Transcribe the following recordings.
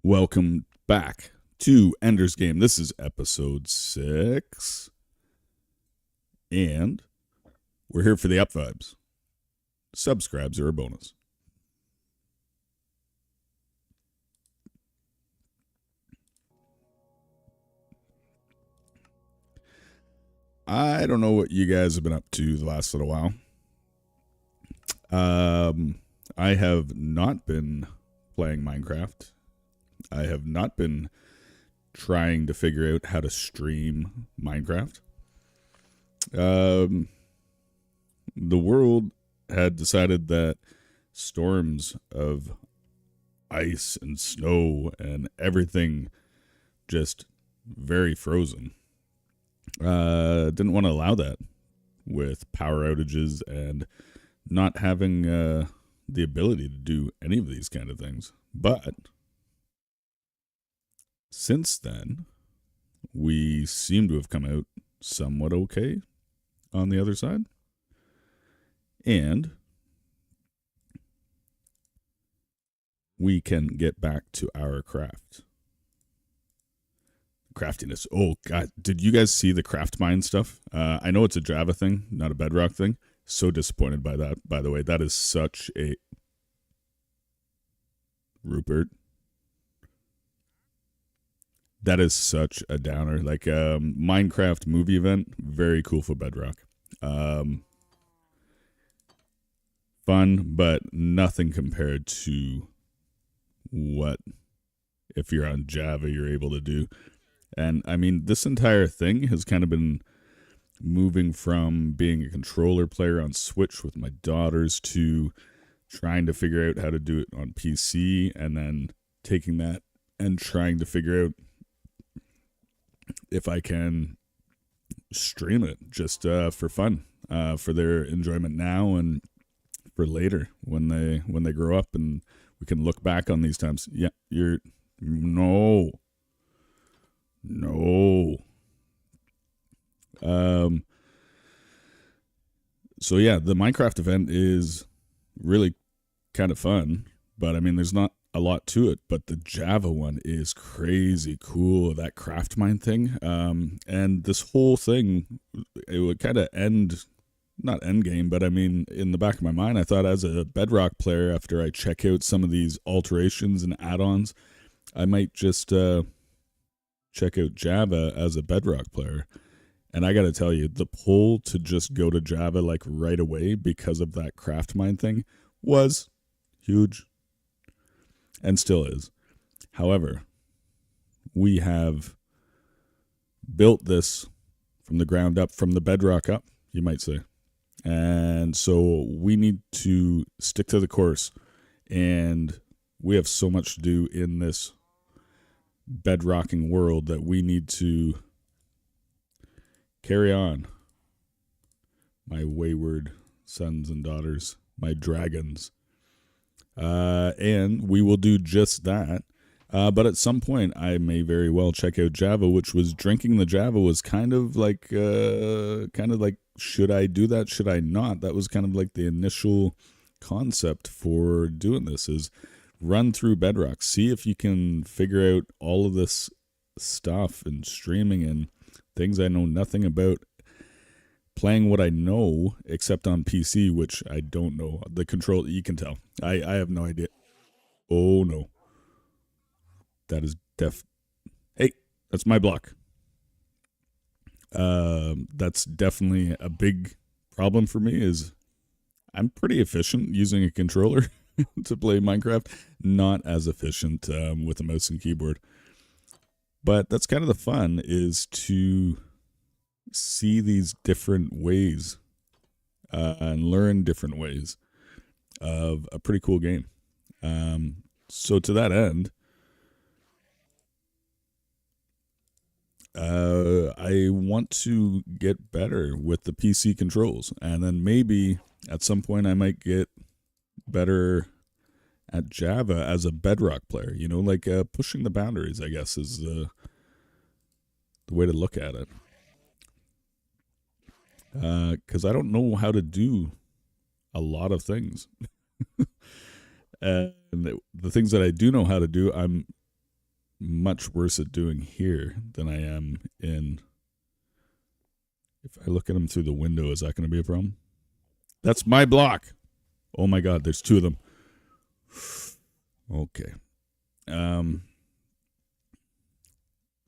Welcome back to Ender's Game. This is episode 6, and we're here for the up vibes. Subscribes are a bonus. I don't know what you guys have been up to the last little while. I have not been playing Minecraft. I have not been trying to figure out how to stream Minecraft. The world had decided that storms of ice and snow and everything just very frozen. Didn't want to allow that with power outages and not having the ability to do any of these kind of things. But since then, we seem to have come out somewhat okay on the other side. And we can get back to our craft. Craftiness. Oh, God. Did you guys see the craft mine stuff? I know it's a Java thing, not a Bedrock thing. So disappointed by that, by the way. That is such a... Rupert. That is such a downer. Like, Minecraft movie event, very cool for Bedrock. Fun, but nothing compared to what, if you're on Java, you're able to do. And, I mean, this entire thing has kind of been moving from being a controller player on Switch with my daughters to trying to figure out how to do it on PC, and then taking that and trying to figure out if I can stream it just for fun, for their enjoyment now and for later when they grow up and we can look back on these times. Yeah, you're no. So yeah, the Minecraft event is really kind of fun, but I mean, there's not a lot to it, but the Java one is crazy cool, that craft mine thing. And this whole thing, it would kind of not end game, but I mean, in the back of my mind, I thought as a Bedrock player, after I check out some of these alterations and add-ons, I might just check out Java as a Bedrock player. And I got to tell you, the pull to just go to Java like right away because of that craft mine thing was huge. And still is. However, we have built this from the ground up, from the bedrock up, you might say. And so we need to stick to the course. And we have so much to do in this bedrocking world that we need to carry on. My wayward sons and daughters, my dragons. And we will do just that. But at some point, I may very well check out Java, which was drinking the Java was kind of like, should I do that? Should I not? That was kind of like the initial concept for doing this, is run through Bedrock, see if you can figure out all of this stuff and streaming and things I know nothing about. Playing what I know, except on PC, which I don't know. The control, you can tell. I have no idea. Oh, no. That is Hey, that's my block. That's definitely a big problem for me, is I'm pretty efficient using a controller to play Minecraft. Not as efficient with a mouse and keyboard. But that's kind of the fun, is to see these different ways and learn different ways of a pretty cool game. So to that end, I want to get better with the PC controls, and then maybe at some point I might get better at Java as a Bedrock player. You know, like pushing the boundaries, I guess, is the way to look at it. Because I don't know how to do a lot of things. And the things that I do know how to do, I'm much worse at doing here than I am in. If I look at them through the window, is that going to be a problem? That's my block. Oh my god, there's two of them. Okay.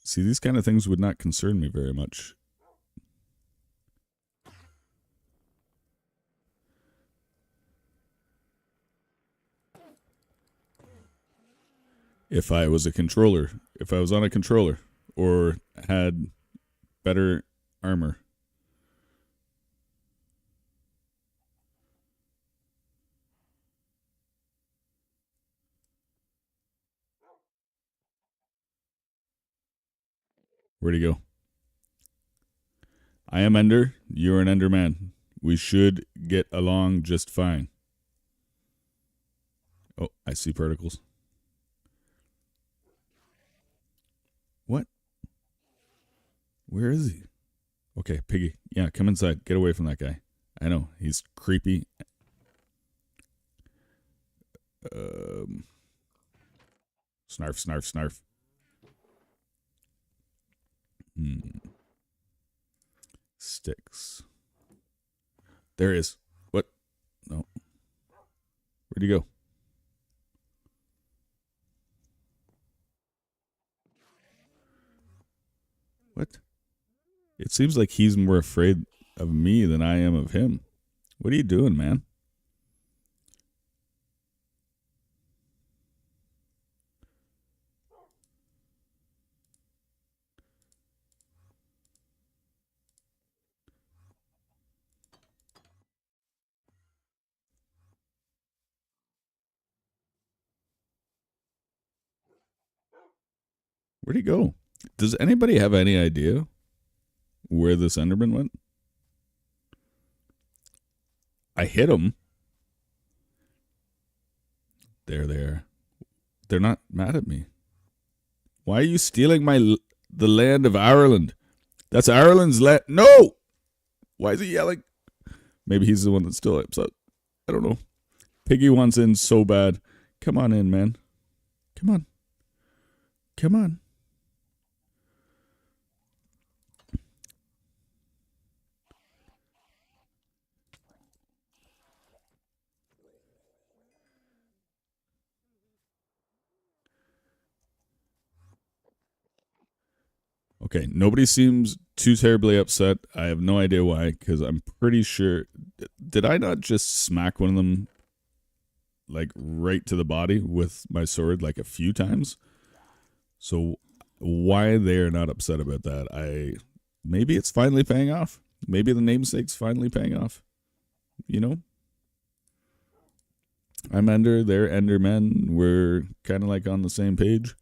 See, these kind of things would not concern me very much. If I was a controller, if I was on a controller, or had better armor. Where'd he go? I am Ender. You're an Enderman. We should get along just fine. Oh, I see particles. What? Where is he? Okay, Piggy. Yeah, come inside. Get away from that guy. I know. He's creepy. Snarf, snarf, snarf. Sticks. There is. What? No. Where'd he go? What? It seems like he's more afraid of me than I am of him. What are you doing, man? Where'd he go? Does anybody have any idea where this Enderman went? I hit him. There they are. They're not mad at me. Why are you stealing the land of Ourland? That's Ourland's land. No! Why is he yelling? Maybe he's the one that's still upset. I don't know. Piggy wants in so bad. Come on in, man. Come on. Come on. Okay, nobody seems too terribly upset. I have no idea why, because I'm pretty sure. Did I not just smack one of them, like, right to the body with my sword, like, a few times? So, why they're not upset about that, maybe it's finally paying off. Maybe the namesake's finally paying off. You know? I'm Ender, they're Endermen. We're kind of, like, on the same page.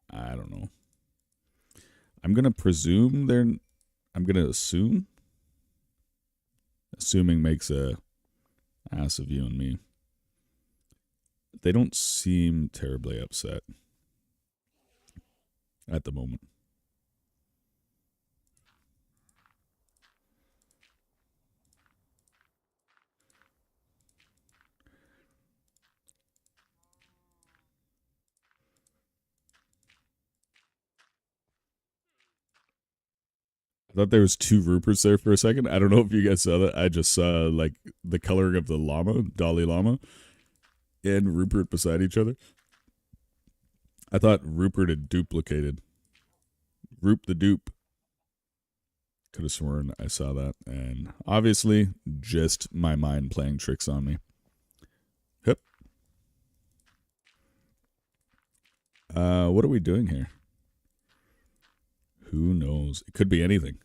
I don't know. I'm going to presume I'm going to assume. Assuming makes a ass of you and me. They don't seem terribly upset at the moment. I thought there was two Ruperts there for a second. I don't know if you guys saw that. I just saw like the coloring of the llama, Dalai Lama, and Rupert beside each other. I thought Rupert had duplicated. Roop the dupe. Could have sworn I saw that. And obviously, just my mind playing tricks on me. Yep. What are we doing here? Who knows? It could be anything.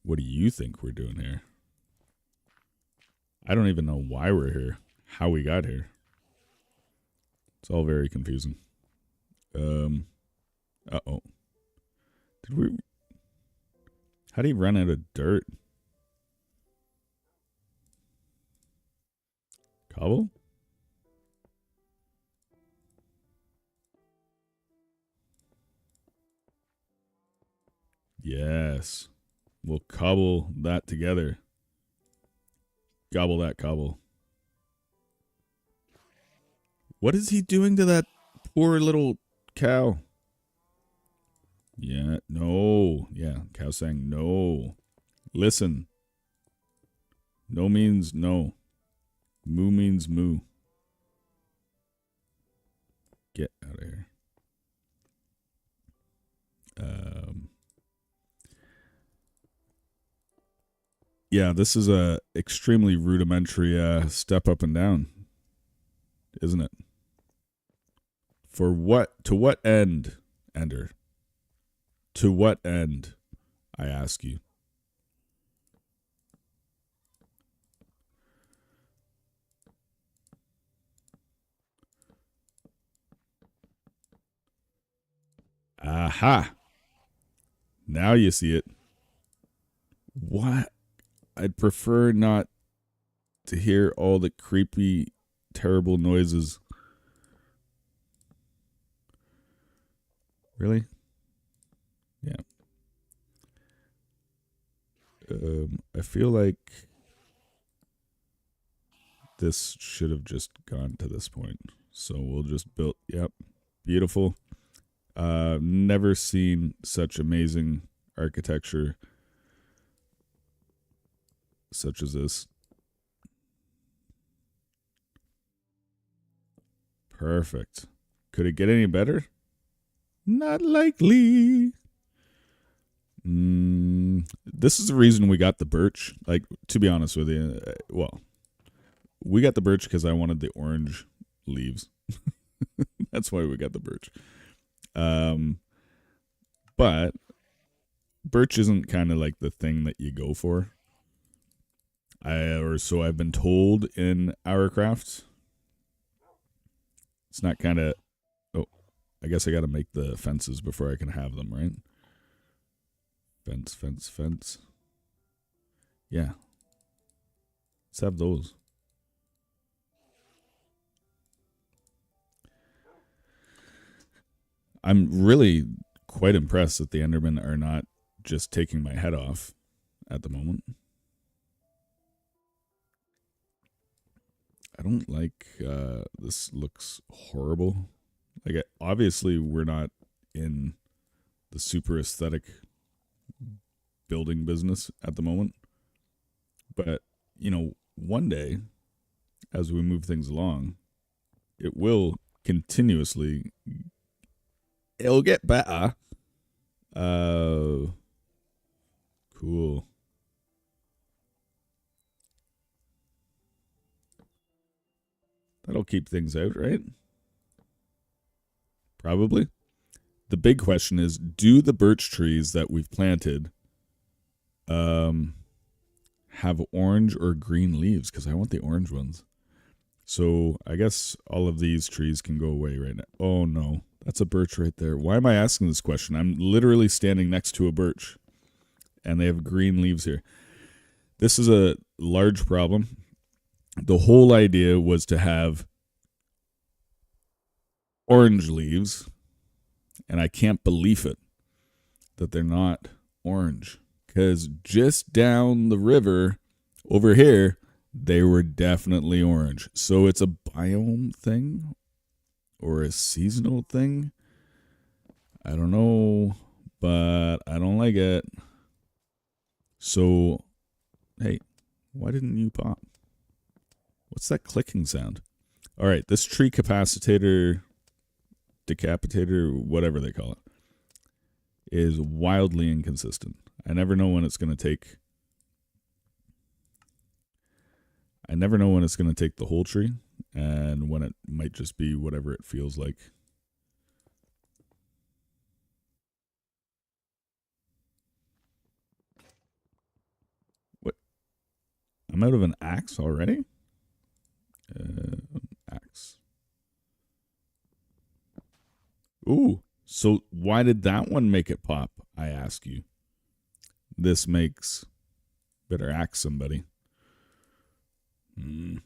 What do you think we're doing here? I don't even know why we're here. How we got here. It's all very confusing. Uh-oh. How do you run out of dirt? Cobble? Yes. We'll cobble that together. Gobble that cobble. What is he doing to that Poor little cow. Yeah, no. Yeah, cow saying no. Listen. No means no. Moo means moo. Get out of here. Yeah, this is a extremely rudimentary step up and down, isn't it? For what? To what end, Ender? To what end, I ask you? Aha! Now you see it. What? I'd prefer not to hear all the creepy, terrible noises. Really? Yeah. I feel like this should have just gone to this point. So we'll just build. Yep. Beautiful. Never seen such amazing architecture such as this. Perfect. Could it get any better? Not likely. This is the reason we got the birch. Like, to be honest with you, well, we got the birch because I wanted the orange leaves. That's why we got the birch. But birch isn't kind of like the thing that you go for. Or so I've been told in Ourcraft. It's not kind of. Oh, I guess I got to make the fences before I can have them, right? Fence. Yeah. Let's have those. I'm really quite impressed that the Endermen are not just taking my head off at the moment. I don't like this looks horrible. Like, obviously we're not in the super aesthetic building business at the moment. But, you know, one day, as we move things along, it will continuously, it'll get better. Cool. That'll keep things out, right? Probably. The big question is, do the birch trees that we've planted have orange or green leaves? Because I want the orange ones. So I guess all of these trees can go away right now. Oh no, that's a birch right there. Why am I asking this question? I'm literally standing next to a birch and they have green leaves here. This is a large problem. The whole idea was to have orange leaves, and I can't believe it that they're not orange. Because just down the river over here, they were definitely orange. So it's a biome thing or a seasonal thing. I don't know, but I don't like it. So, hey, why didn't you pop? What's that clicking sound? All right, this tree capacitator, decapitator, whatever they call it, is wildly inconsistent. I never know when it's going to take. I never know when it's going to take the whole tree and when it might just be whatever it feels like. What? I'm out of an axe already? Axe. Ooh, so why did that one make it pop? I ask you. This makes. Better axe somebody. All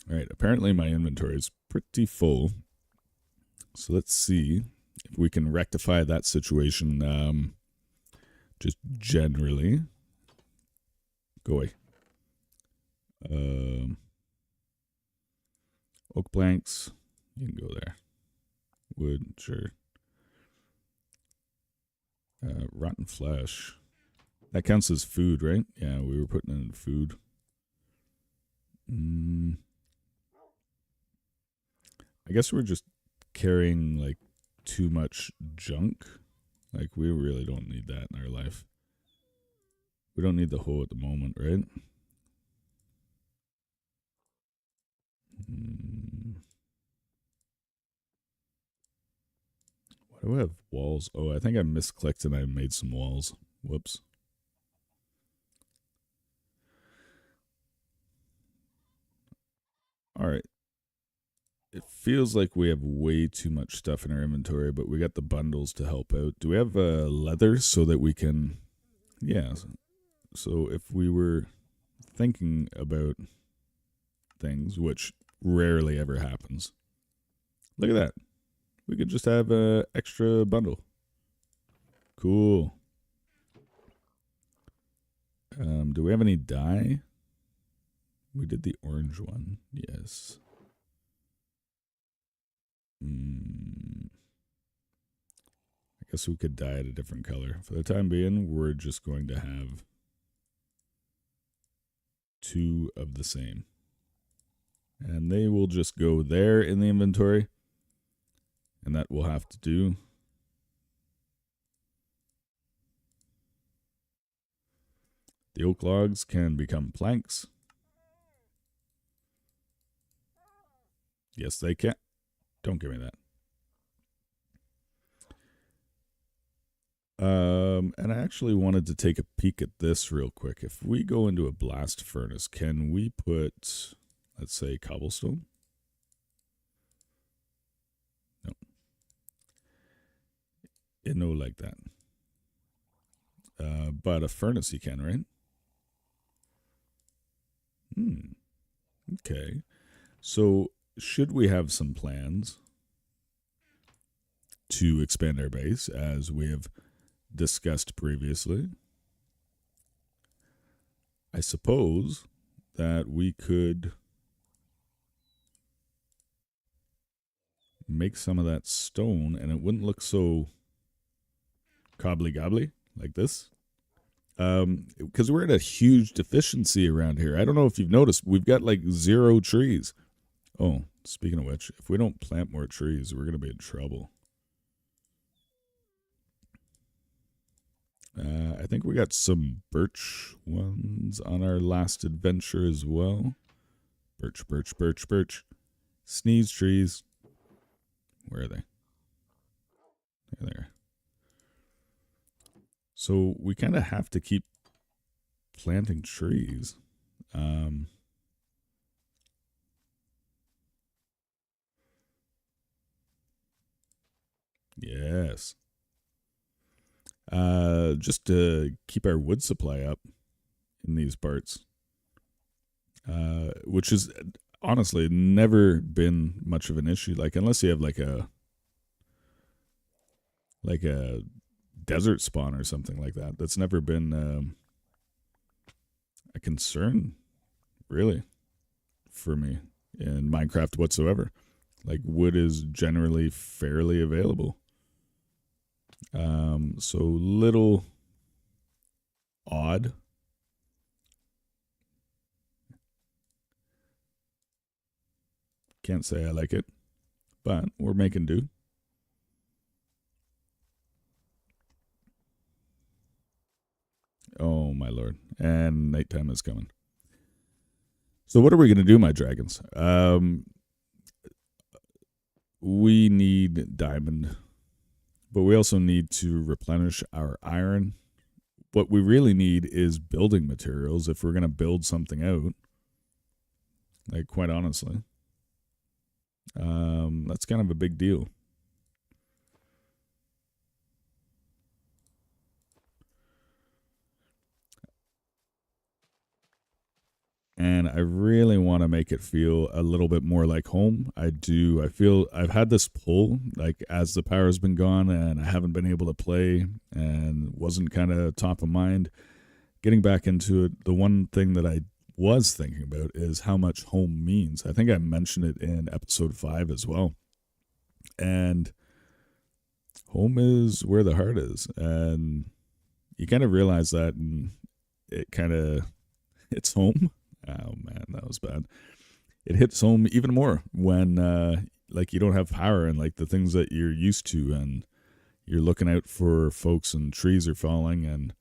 right, apparently my inventory is pretty full. So let's see if we can rectify that situation just generally. Go away. Oak planks. You can go there. Wood, sure. Rotten flesh. That counts as food, right? Yeah, we were putting in food. I guess we're just carrying like too much junk. Like we really don't need that in our life. We don't need the hoe at the moment, right? Why do I have walls? Oh, I think I misclicked and I made some walls. Whoops. All right. It feels like we have way too much stuff in our inventory, but we got the bundles to help out. Do we have leather so that we can... Yeah. So if we were thinking about things, which rarely ever happens. Look at that. We could just have an extra bundle. Cool. Do we have any dye? We did the orange one. Yes. I guess we could dye it a different color. For the time being, we're just going to have 2 of the same. And they will just go there in the inventory. And that will have to do. The oak logs can become planks. Yes, they can. Don't give me that. And I actually wanted to take a peek at this real quick. If we go into a blast furnace, can we put, let's say, cobblestone? No. No, like that. But a furnace you can, right? Okay. So, should we have some plans to expand our base, as we have discussed previously? I suppose that we could make some of that stone, and it wouldn't look so cobbly-gobbly like this. Because we're at a huge deficiency around here. I don't know if you've noticed, we've got like 0 trees. Oh, speaking of which, if we don't plant more trees, we're going to be in trouble. I think we got some birch ones on our last adventure as well. Birch, birch, birch, birch. Sneeze trees. Where are they? There they are. So we kind of have to keep planting trees. Yes. Just to keep our wood supply up in these parts. Which is honestly never been much of an issue. Like, unless you have like a desert spawn or something like that. That's never been a concern, really, for me in Minecraft whatsoever. Like, wood is generally fairly available. So little odd. Can't say I like it, but we're making do. Oh my lord. And nighttime is coming. So what are we going to do, my dragons? We need diamond, but we also need to replenish our iron. What we really need is building materials if we're going to build something out. Like, quite honestly. That's kind of a big deal. And I really want to make it feel a little bit more like home. I do. I feel I've had this pull, like, as the power's been gone and I haven't been able to play and wasn't kind of top of mind. Getting back into it, the one thing that I was thinking about is how much home means. I think I mentioned it in episode 5 as well. And home is where the heart is. And you kind of realize that, and it kind of hits home. Oh man, that was bad. It hits home even more when like you don't have power and like the things that you're used to, and you're looking out for folks and trees are falling and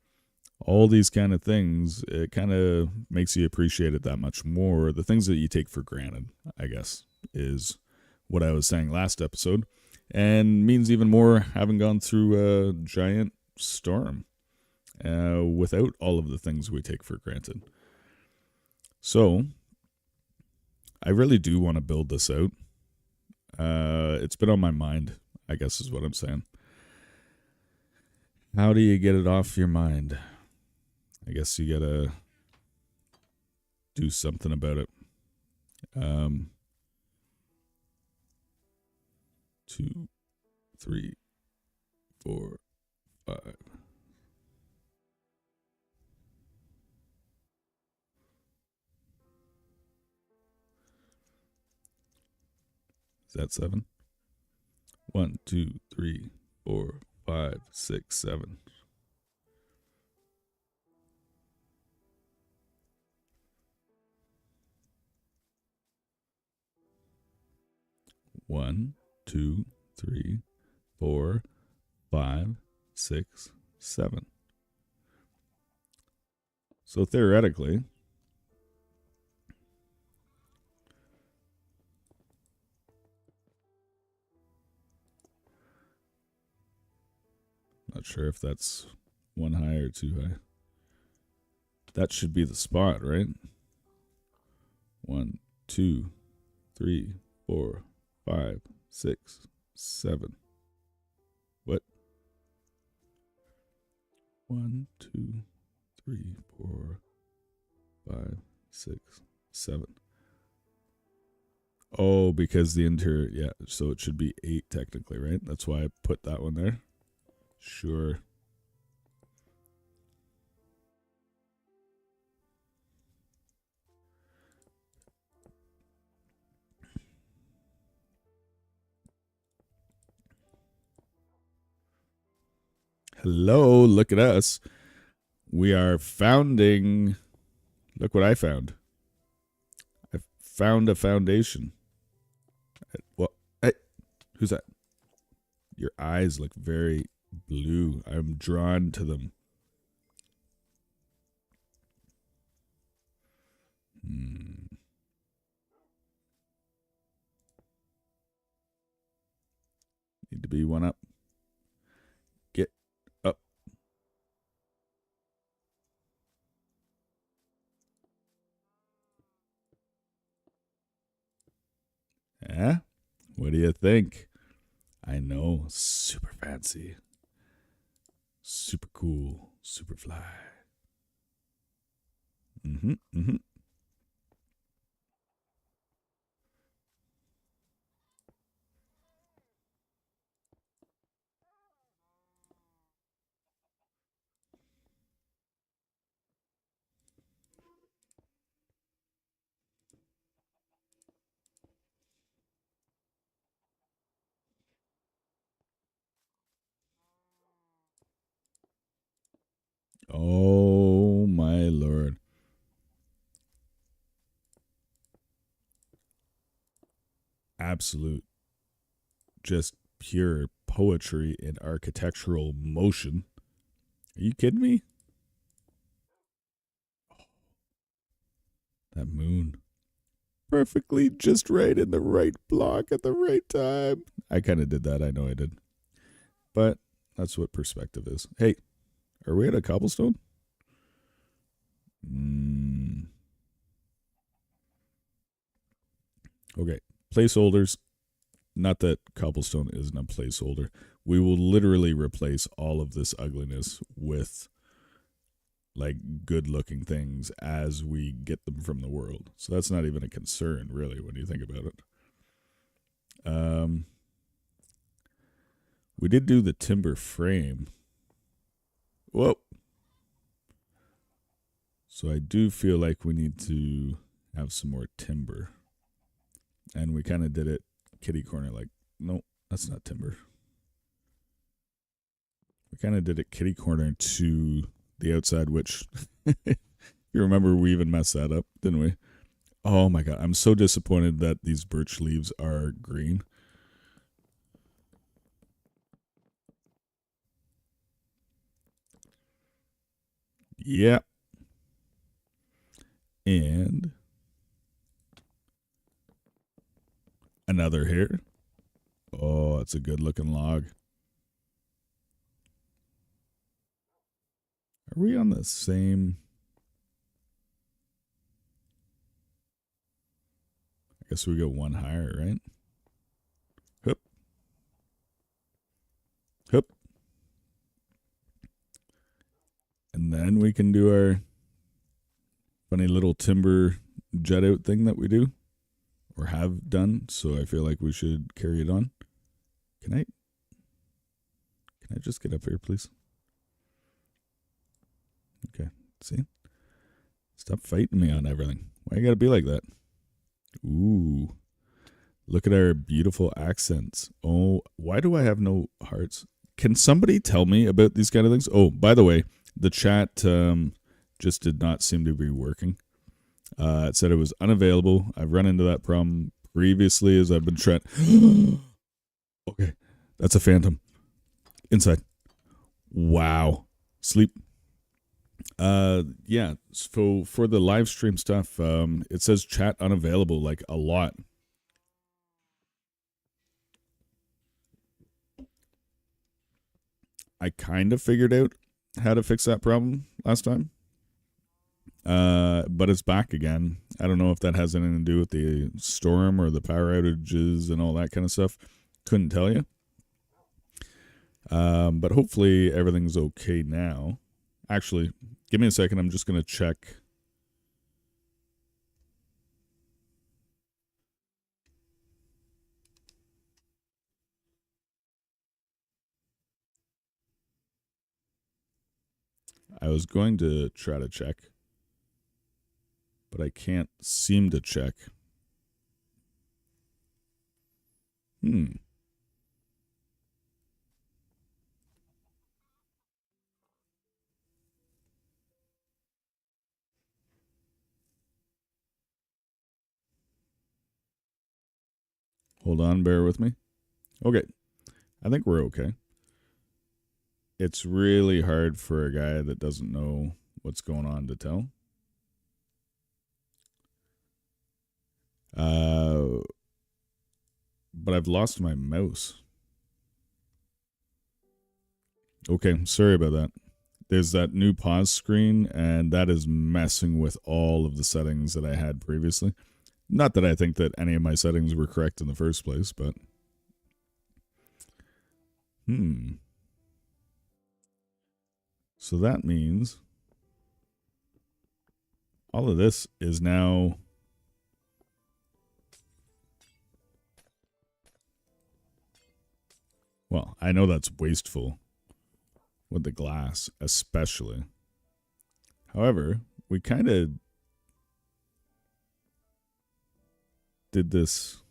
all these kind of things. It kind of makes you appreciate it that much more. The things that you take for granted, I guess, is what I was saying last episode, and means even more having gone through a giant storm without all of the things we take for granted. So I really do want to build this out. It's been on my mind, I guess is what I'm saying. How do you get it off your mind? I guess you gotta do something about it. 2, 3, 4, 5. Is that 7? 1, 2, 3, 4, 5, 6, 7. One, 2, 3, 4, 5, 6, 7. So theoretically, not sure if that's one high or too high. That should be the spot, right? 1, 2, 3, 4, 5, 6, 7. What? 1, 2, 3, 4, 5, 6, 7. Oh, because the interior, yeah, so it should be 8 technically, right? That's why I put that one there. Sure. Hello, look at us. We are founding. Look what I found. I found a foundation. Well, hey, who's that? Your eyes look very blue. I'm drawn to them. Need to be one up. Get up. Yeah? What do you think? I know. Super fancy. Super cool. Super fly. Mm-hmm. Oh, my Lord. Absolute, just pure poetry in architectural motion. Are you kidding me? That moon. Perfectly just right in the right block at the right time. I kind of did that. I know I did. But that's what perspective is. Hey, are we at a cobblestone? Okay. Placeholders. Not that cobblestone isn't a placeholder. We will literally replace all of this ugliness with like good looking things as we get them from the world. So that's not even a concern really when you think about it. We did do the timber frame. Whoa. So I do feel like we need to have some more timber. And we kind of did it kitty corner, like, no, that's not timber. We kind of did it kitty corner to the outside, which, if you remember, we even messed that up, didn't we? Oh my god, I'm so disappointed that these birch leaves are green. Yeah. And another here. Oh, it's a good looking log. Are we on the same? I guess we go one higher, right? Hup. Hup. And then we can do our funny little timber jet out thing that we do or have done. So I feel like we should carry it on. Can I just get up here, please? Okay. See? Stop fighting me on everything. Why you gotta be like that? Ooh. Look at our beautiful accents. Oh, why do I have no hearts? Can somebody tell me about these kind of things? Oh, by the way, the chat just did not seem to be working. It said it was unavailable. I've run into that problem previously as I've been trying. Okay, that's a phantom. Inside. Wow. Sleep. Yeah, so for the live stream stuff, it says chat unavailable like a lot. I kind of figured out how to fix that problem last time. But it's back again. I don't know if that has anything to do with the storm or the power outages and all that kind of stuff. Couldn't tell you. But hopefully everything's okay now. Actually, give me a second. I'm just going to check. I was going to try to check, but I can't seem to check. Hold on, bear with me. Okay, I think we're okay. It's really hard for a guy that doesn't know what's going on to tell. But I've lost my mouse. Okay, sorry about that. There's that new pause screen, and that is messing with all of the settings that I had previously. Not that I think that any of my settings were correct in the first place, but... So that means all of this is now... Well, I know that's wasteful with the glass, especially. However, we kind of did this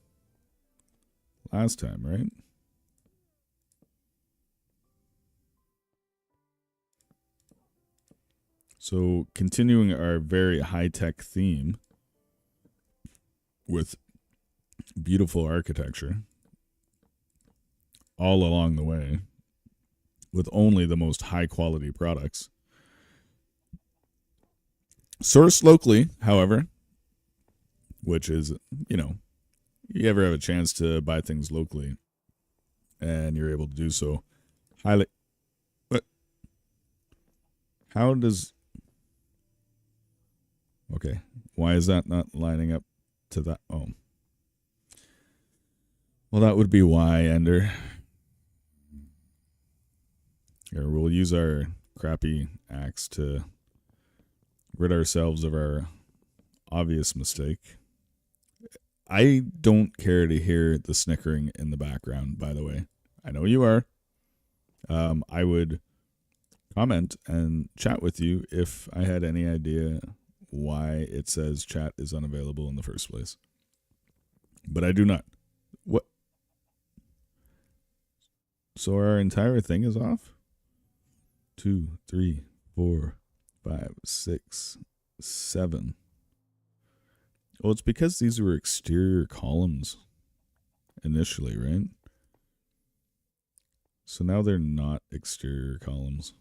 last time, right? So, continuing our very high-tech theme with beautiful architecture all along the way, with only the most high-quality products. Sourced locally, however, which is, you ever have a chance to buy things locally and you're able to do so highly. But how does... Okay, why is that not lining up to that? Oh. Well, that would be why, Eahnder. Here, we'll use our crappy axe to rid ourselves of our obvious mistake. I don't care to hear the snickering in the background, by the way. I know you are. I would comment and chat with you if I had any idea why it says chat is unavailable in the first place. But I do not. What? So our entire thing is off? 2, 3, 4, 5, 6, 7. Well, it's because these were exterior columns initially, right? So now they're not exterior columns.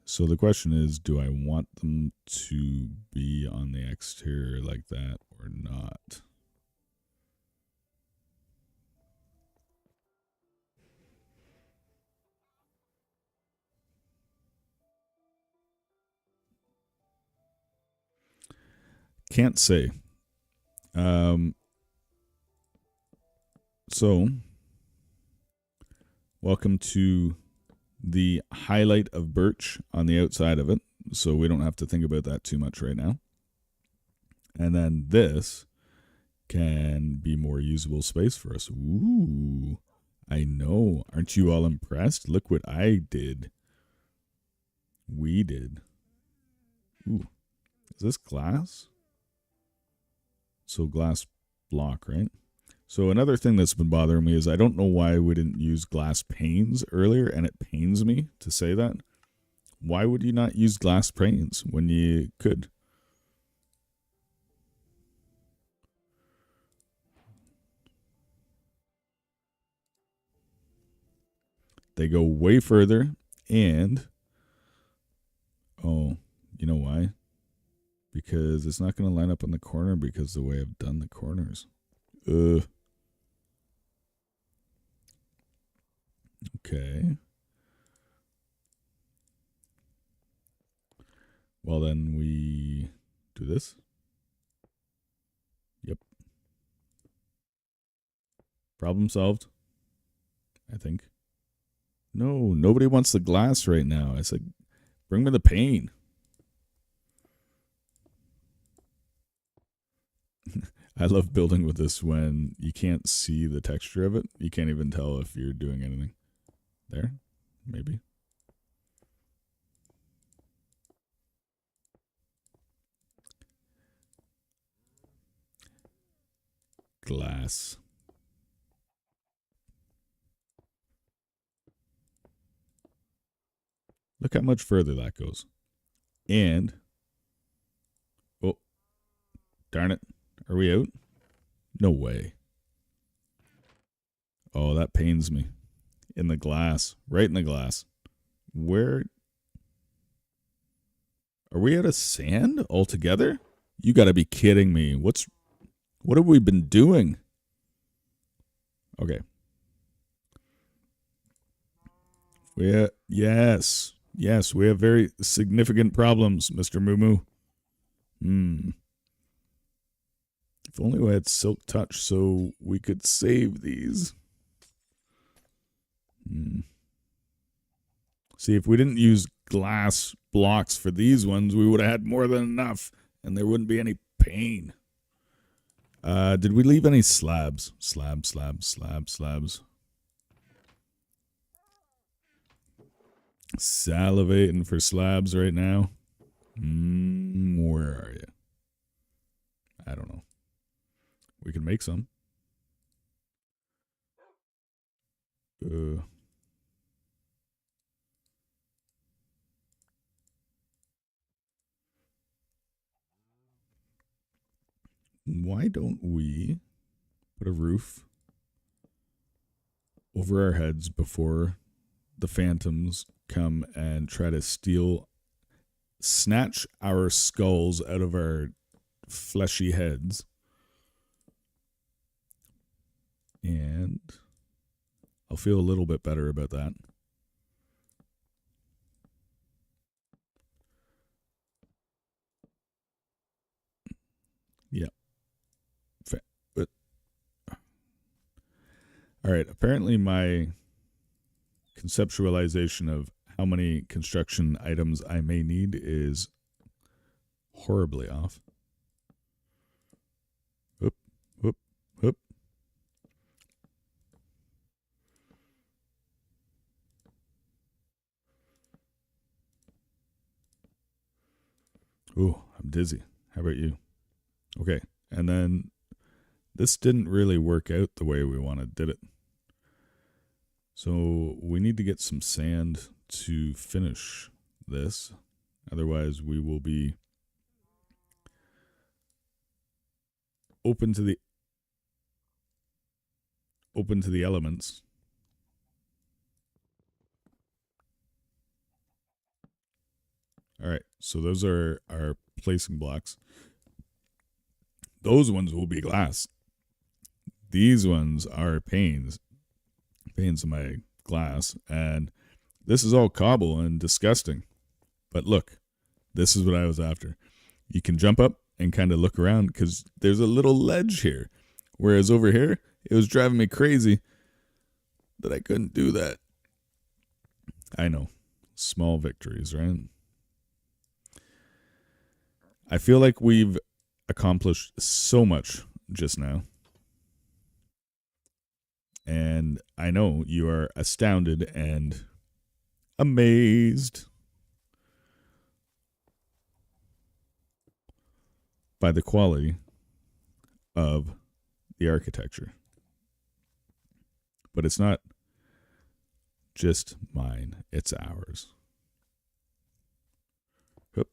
So the question is, do I want them to be on the exterior like that or not? Can't say. So, welcome to the highlight of birch on the outside of it. So we don't have to think about that too much right now. And then this can be more usable space for us. Ooh, I know. Aren't you all impressed? Look what I did. We did. Ooh, is this glass? So glass block, right? So another thing that's been bothering me is I don't know why we didn't use glass panes earlier, and it pains me to say that. Why would you not use glass panes when you could? They go way further, and oh, you know why? Because it's not going to line up on the corner because the way I've done the corners. Okay. Well, then we do this. Yep. Problem solved, I think. No, nobody wants the glass right now. I said, bring me the pane. I love building with this when you can't see the texture of it. You can't even tell if you're doing anything. There, maybe. Glass. Look how much further that goes. And, oh, darn it. Are we out? No way. Oh, that pains me. In the glass. Right in the glass. Where? Are we out of sand altogether? You gotta be kidding me. What have we been doing? Okay. Yes. Yes, we have very significant problems, Mr. Moo Moo. If only we had Silk Touch so we could save these. See, if we didn't use glass blocks for these ones, we would have had more than enough, and there wouldn't be any pain. Did we leave any slabs? Slabs. Salivating for slabs right now. Where are you? I don't know. We can make some. Why don't we put a roof over our heads before the phantoms come and try to snatch our skulls out of our fleshy heads? And I'll feel a little bit better about that. Yeah. But all right, apparently my conceptualization of how many construction items I may need is horribly off. Whoop. Ooh, I'm dizzy. How about you? Okay. And then this didn't really work out the way we wanted, did it? So we need to get some sand to finish this. Otherwise, we will be open to the elements. All right. So those are our placing blocks. Those ones will be glass. These ones are panes of my glass, and this is all cobble and disgusting. But look, this is what I was after. You can jump up and kind of look around because there's a little ledge here, whereas over here it was driving me crazy that I couldn't do that. I know, small victories, right? I feel like we've accomplished so much just now. And I know you are astounded and amazed by the quality of the architecture. But it's not just mine, it's ours. Oop.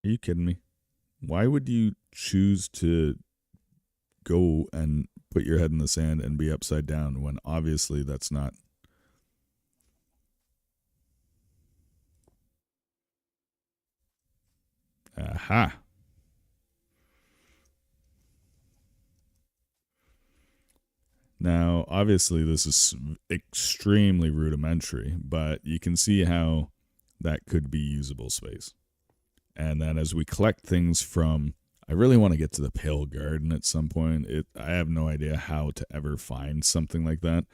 Are you kidding me? Why would you choose to go and put your head in the sand and be upside down when obviously that's not? Aha. Now, obviously, this is extremely rudimentary, but you can see how that could be usable space. And then as we collect things from, I really want to get to the pale garden at some point. I have no idea how to ever find something like that.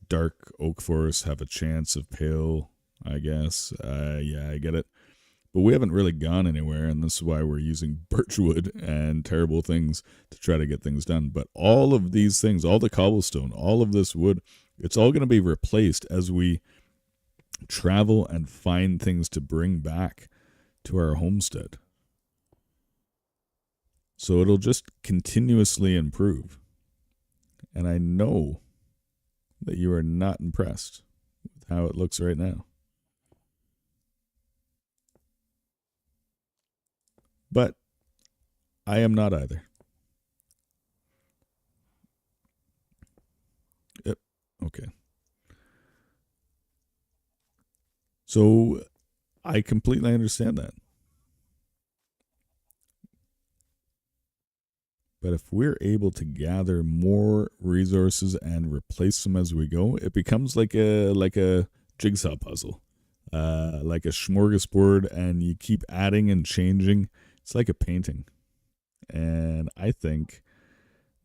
Dark oak forests have a chance of pale, I guess. Yeah, I get it. But we haven't really gone anywhere, and this is why we're using birchwood and terrible things to try to get things done. But all of these things, all the cobblestone, all of this wood, it's all going to be replaced as we travel and find things to bring back to our homestead. So it'll just continuously improve. And I know that you are not impressed with how it looks right now. But I am not either. Yep. Okay. So I completely understand that. But if we're able to gather more resources and replace them as we go, it becomes like a jigsaw puzzle, like a smorgasbord, and you keep adding and changing. It's like a painting. And I think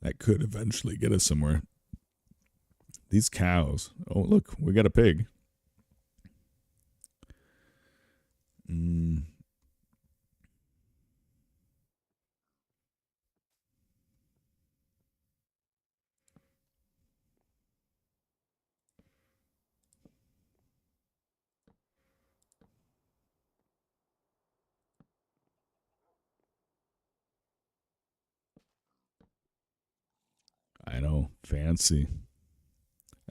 that could eventually get us somewhere. These cows. Oh, look, we got a pig. I know, fancy.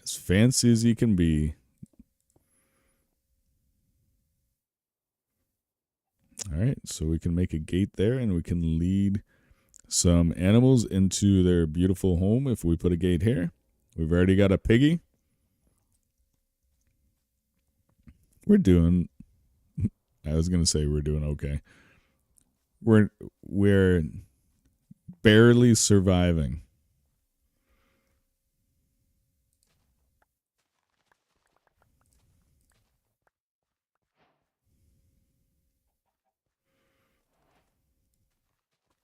As fancy as you can be. All right, so we can make a gate there and we can lead some animals into their beautiful home if we put a gate here. We've already got a piggy. We're doing, I was going to say we're doing okay. We're barely surviving.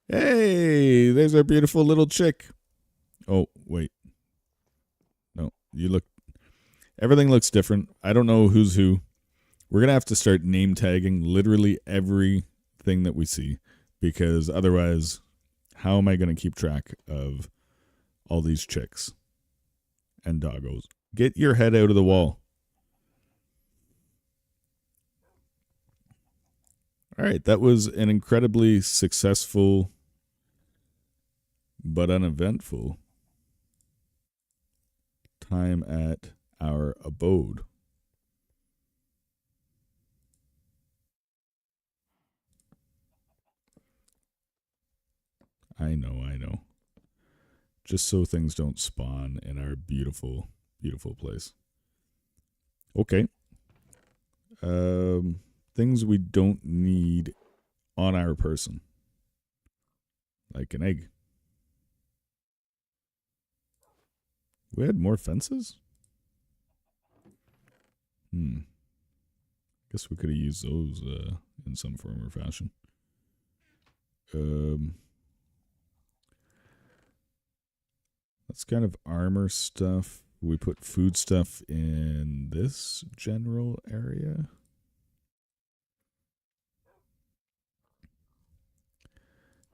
Hey, there's our beautiful little chick. Oh, wait. No, everything looks different. I don't know who's who. We're going to have to start name tagging literally everything that we see, because otherwise, how am I going to keep track of all these chicks and doggos. Get your head out of the wall. All right, that was an incredibly successful but uneventful time at our abode. I know. Just so things don't spawn in our beautiful, beautiful place. Okay. Things we don't need on our person. Like an egg. We had more fences? Guess we could have used those in some form or fashion. That's kind of armor stuff. We put food stuff in this general area.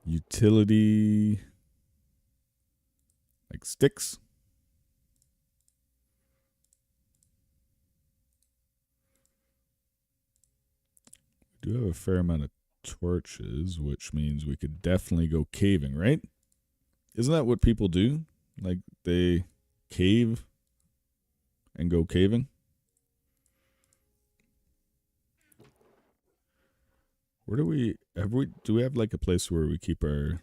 Utility, like sticks. We do have a fair amount of torches, which means we could definitely go caving, right? Isn't that what people do? Like they cave and go caving? Where do we have like a place where we keep our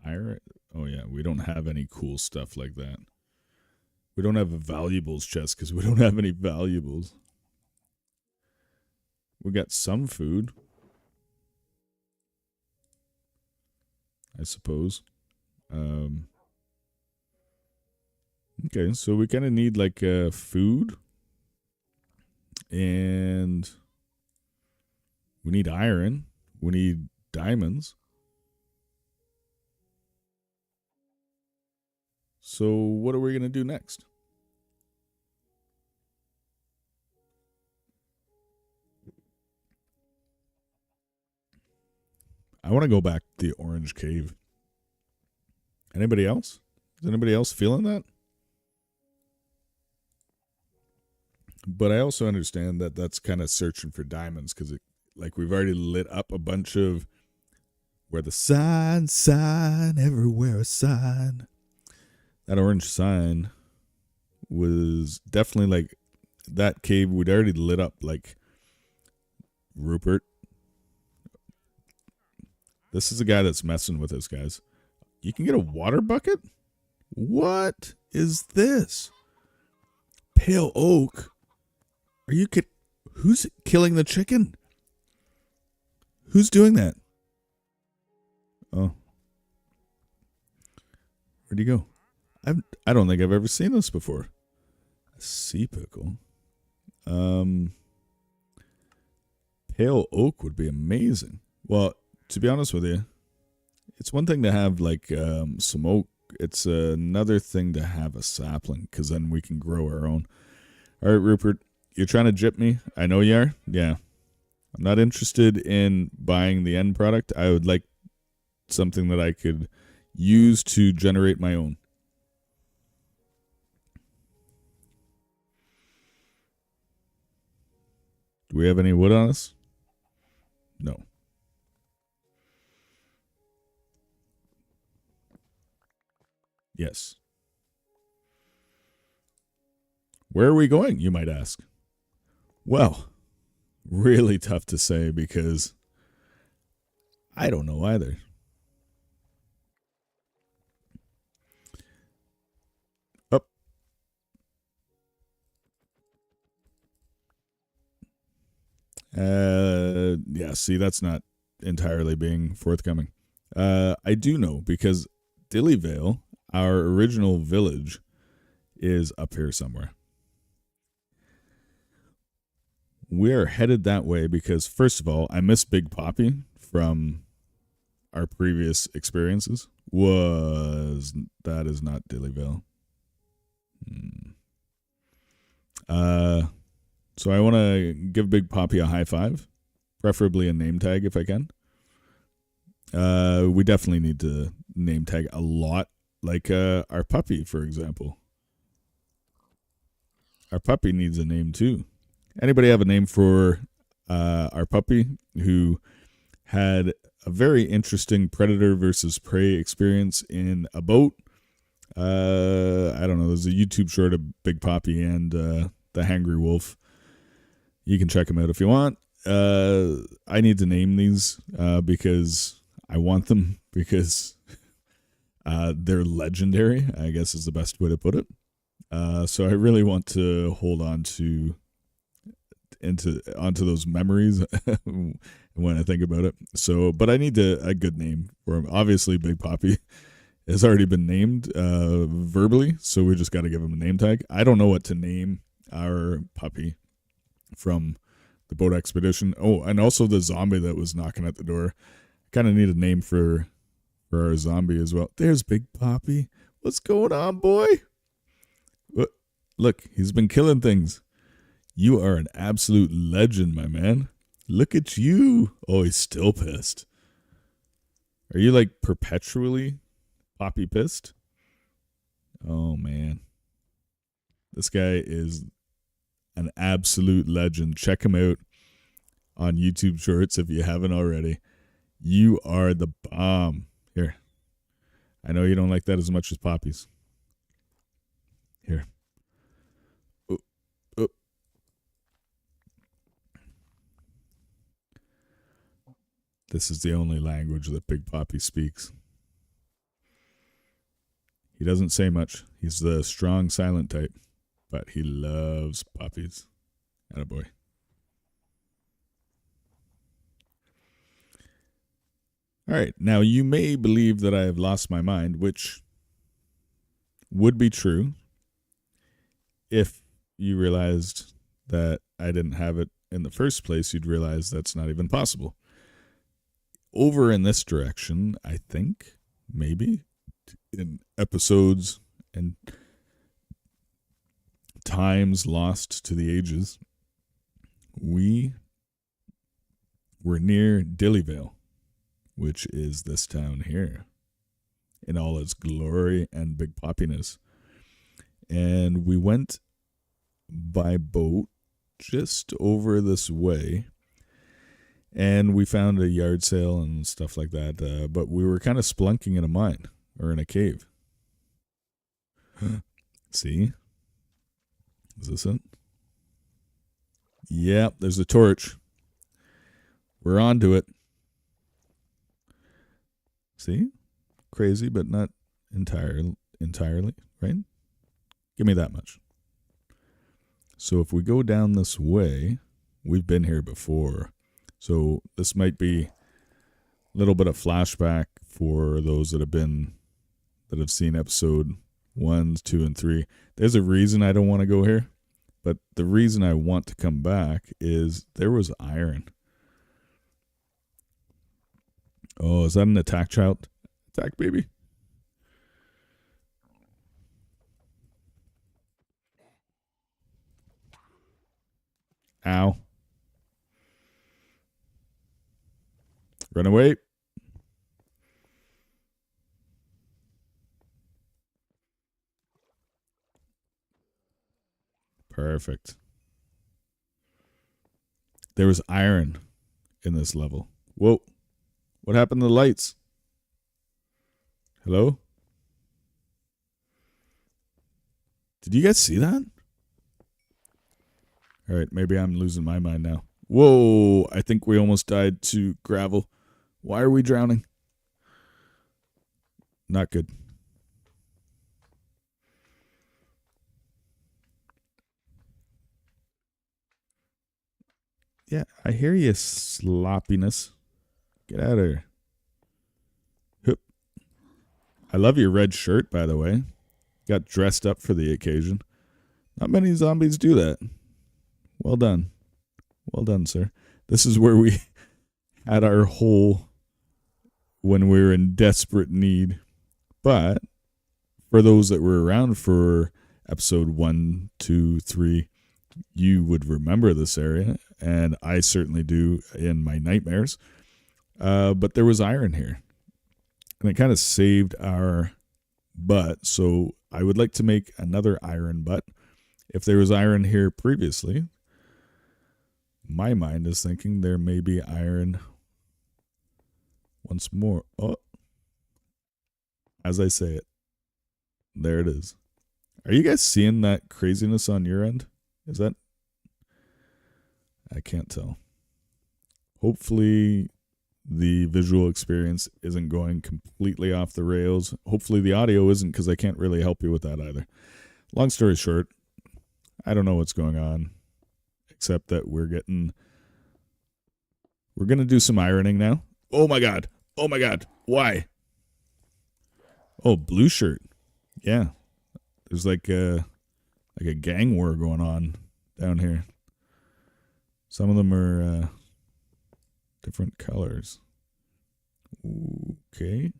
iron? Oh yeah, we don't have any cool stuff like that. We don't have a valuables chest because we don't have any valuables. We got some food, I suppose. Okay, so we kind of need like food, and we need iron. We need diamonds. So what are we going to do next? I want to go back to the orange cave. Anybody else? Is anybody else feeling that? But I also understand that that's kind of searching for diamonds because it, like, we've already lit up a bunch of where the sign, everywhere a sign. That orange sign was definitely like that cave we'd already lit up. Like, Rupert, this is a guy that's messing with us, guys. You can get a water bucket? What is this? Pale oak? Are you kidding? Who's killing the chicken? Who's doing that? Oh. Where'd he go? I don't think I've ever seen this before. A sea pickle. Pale oak would be amazing. Well, to be honest with you, it's one thing to have like some oak. It's another thing to have a sapling because then we can grow our own. All right, Rupert, you're trying to jip me. I know you are. Yeah. I'm not interested in buying the end product. I would like something that I could use to generate my own. Do we have any wood on us? No. Yes. Where are we going, you might ask? Well, really tough to say because I don't know either. Up. Yeah, see, that's not entirely being forthcoming. I do know because Dillyvale, our original village, is up here somewhere. We're headed that way because, first of all, I miss Big Poppy from our previous experiences. That is not Dillyvale. So I want to give Big Poppy a high five, preferably a name tag if I can. We definitely need to name tag a lot. Like our puppy, for example. Our puppy needs a name too. Anybody have a name for our puppy who had a very interesting predator versus prey experience in a boat? I don't know. There's a YouTube short of Big Poppy and the Hangry Wolf. You can check them out if you want. I need to name these because I want them because they're legendary, I guess is the best way to put it. So I really want to hold on to onto those memories when I think about it. So, but I need a good name for him. Obviously, Big Poppy has already been named verbally, so we just got to give him a name tag. I don't know what to name our puppy from the boat expedition. Oh, and also the zombie that was knocking at the door. Kind of need a name for our zombie as well. There's Big Poppy. What's going on, boy? Look, he's been killing things. You are an absolute legend, my man. Look at you. Oh, he's still pissed. Are you like perpetually Poppy pissed? Oh, man. This guy is an absolute legend. Check him out on YouTube Shorts if you haven't already. You are the bomb. Here. I know you don't like that as much as Poppy's. Here. This is the only language that Big Poppy speaks. He doesn't say much. He's the strong, silent type, but he loves puppies. Attaboy. All right. Now, you may believe that I have lost my mind, which would be true if you realized that I didn't have it in the first place. You'd realize that's not even possible. Over in this direction, I think, maybe, in episodes and times lost to the ages, we were near Dillyvale, which is this town here, in all its glory and big poppiness. And we went by boat just over this way, and we found a yard sale and stuff like that, but we were kind of splunking in a mine, or in a cave. See? Is this it? Yep, there's a torch. We're on to it. See? Crazy, but not entirely, right? Give me that much. So if we go down this way, we've been here before. So this might be a little bit of flashback for those that have seen episode 1, 2, and 3. There's a reason I don't want to go here, but the reason I want to come back is there was iron. Oh, is that an attack child? Attack, baby. Ow. Run away. Perfect. There was iron in this level. Whoa. What happened to the lights? Hello? Did you guys see that? All right, maybe I'm losing my mind now. Whoa, I think we almost died to gravel. Why are we drowning? Not good. Yeah, I hear you, sloppiness. Get out of here. Hup. I love your red shirt, by the way. Got dressed up for the occasion. Not many zombies do that. Well done. Well done, sir. This is where we had our hole when we were in desperate need. But for those that were around for episode 1, 2, 3, you would remember this area, and I certainly do in my nightmares. But there was iron here, and it kind of saved our But, so I would like to make another iron butt. If there was iron here previously, my mind is thinking there may be iron once more. Oh, as I say it, there it is. Are you guys seeing that craziness on your end? Is that? I can't tell. Hopefully the visual experience isn't going completely off the rails. Hopefully the audio isn't, because I can't really help you with that either. Long story short, I don't know what's going on, except that we're going to do some ironing now. Oh my god. Oh my god. Why? Oh, blue shirt. Yeah. There's like a gang war going on down here. Some of them are different colors. Okay.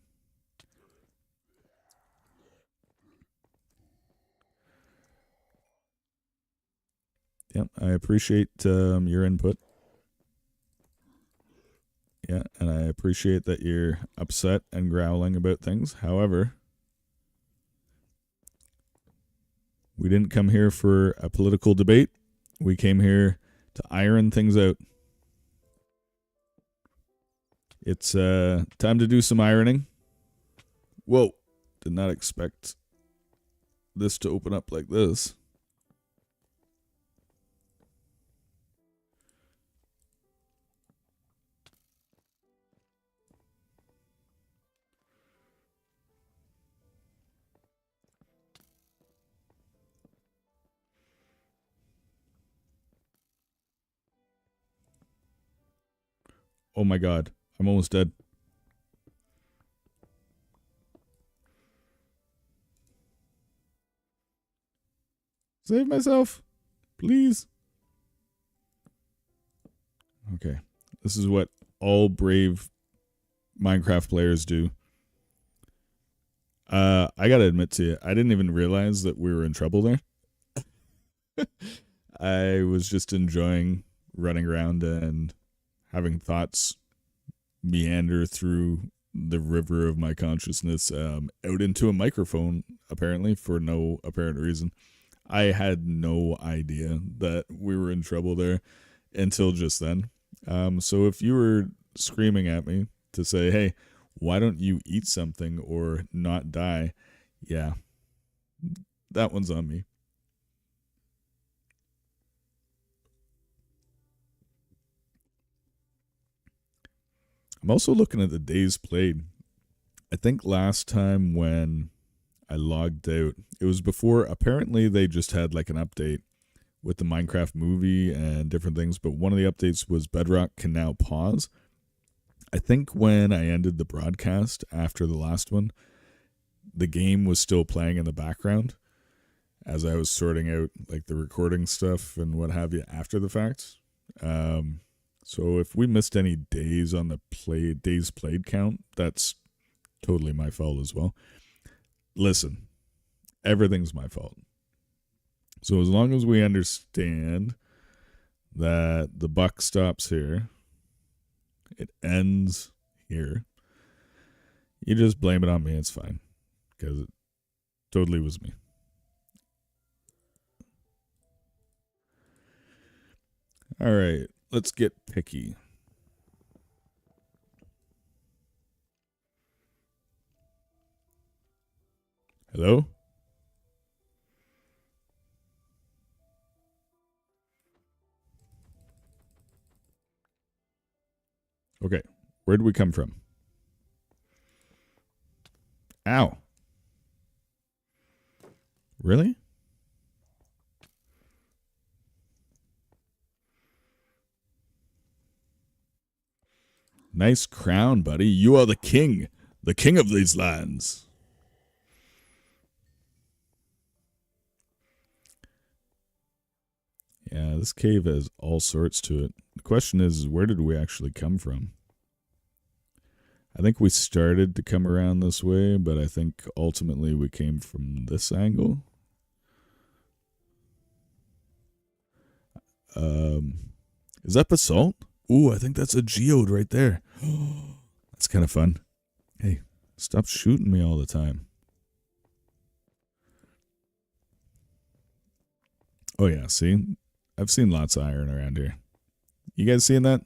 Yep, I appreciate your input. Yeah, and I appreciate that you're upset and growling about things. However, we didn't come here for a political debate. We came here to iron things out. It's time to do some ironing. Whoa, did not expect this to open up like this. Oh my god, I'm almost dead. Save myself, please. Okay, this is what all brave Minecraft players do. I gotta admit to you, I didn't even realize that we were in trouble there. I was just enjoying running around and having thoughts meander through the river of my consciousness out into a microphone, apparently, for no apparent reason. I had no idea that we were in trouble there until just then. So if you were screaming at me to say, hey, why don't you eat something or not die? Yeah, that one's on me. I'm also looking at the days played. I think last time when I logged out, it was before, apparently they just had like an update with the Minecraft movie and different things, but one of the updates was Bedrock can now pause. I think when I ended the broadcast after the last one, the game was still playing in the background as I was sorting out like the recording stuff and what have you after the fact. So if we missed any days on the days played count, that's totally my fault as well. Listen, everything's my fault. So as long as we understand that the buck stops here, it ends here, you just blame it on me. It's fine, because it totally was me. All right, let's get picky. Hello? Okay, where did we come from? Ow. Really? Nice crown, buddy. You are the king of these lands. Yeah, this cave has all sorts to it. The question is, where did we actually come from? I think we started to come around this way, but I think ultimately we came from this angle. Is that basalt? Ooh, I think that's a geode right there. That's kind of fun. Hey, stop shooting me all the time. Oh yeah, see? I've seen lots of iron around here. You guys seeing that?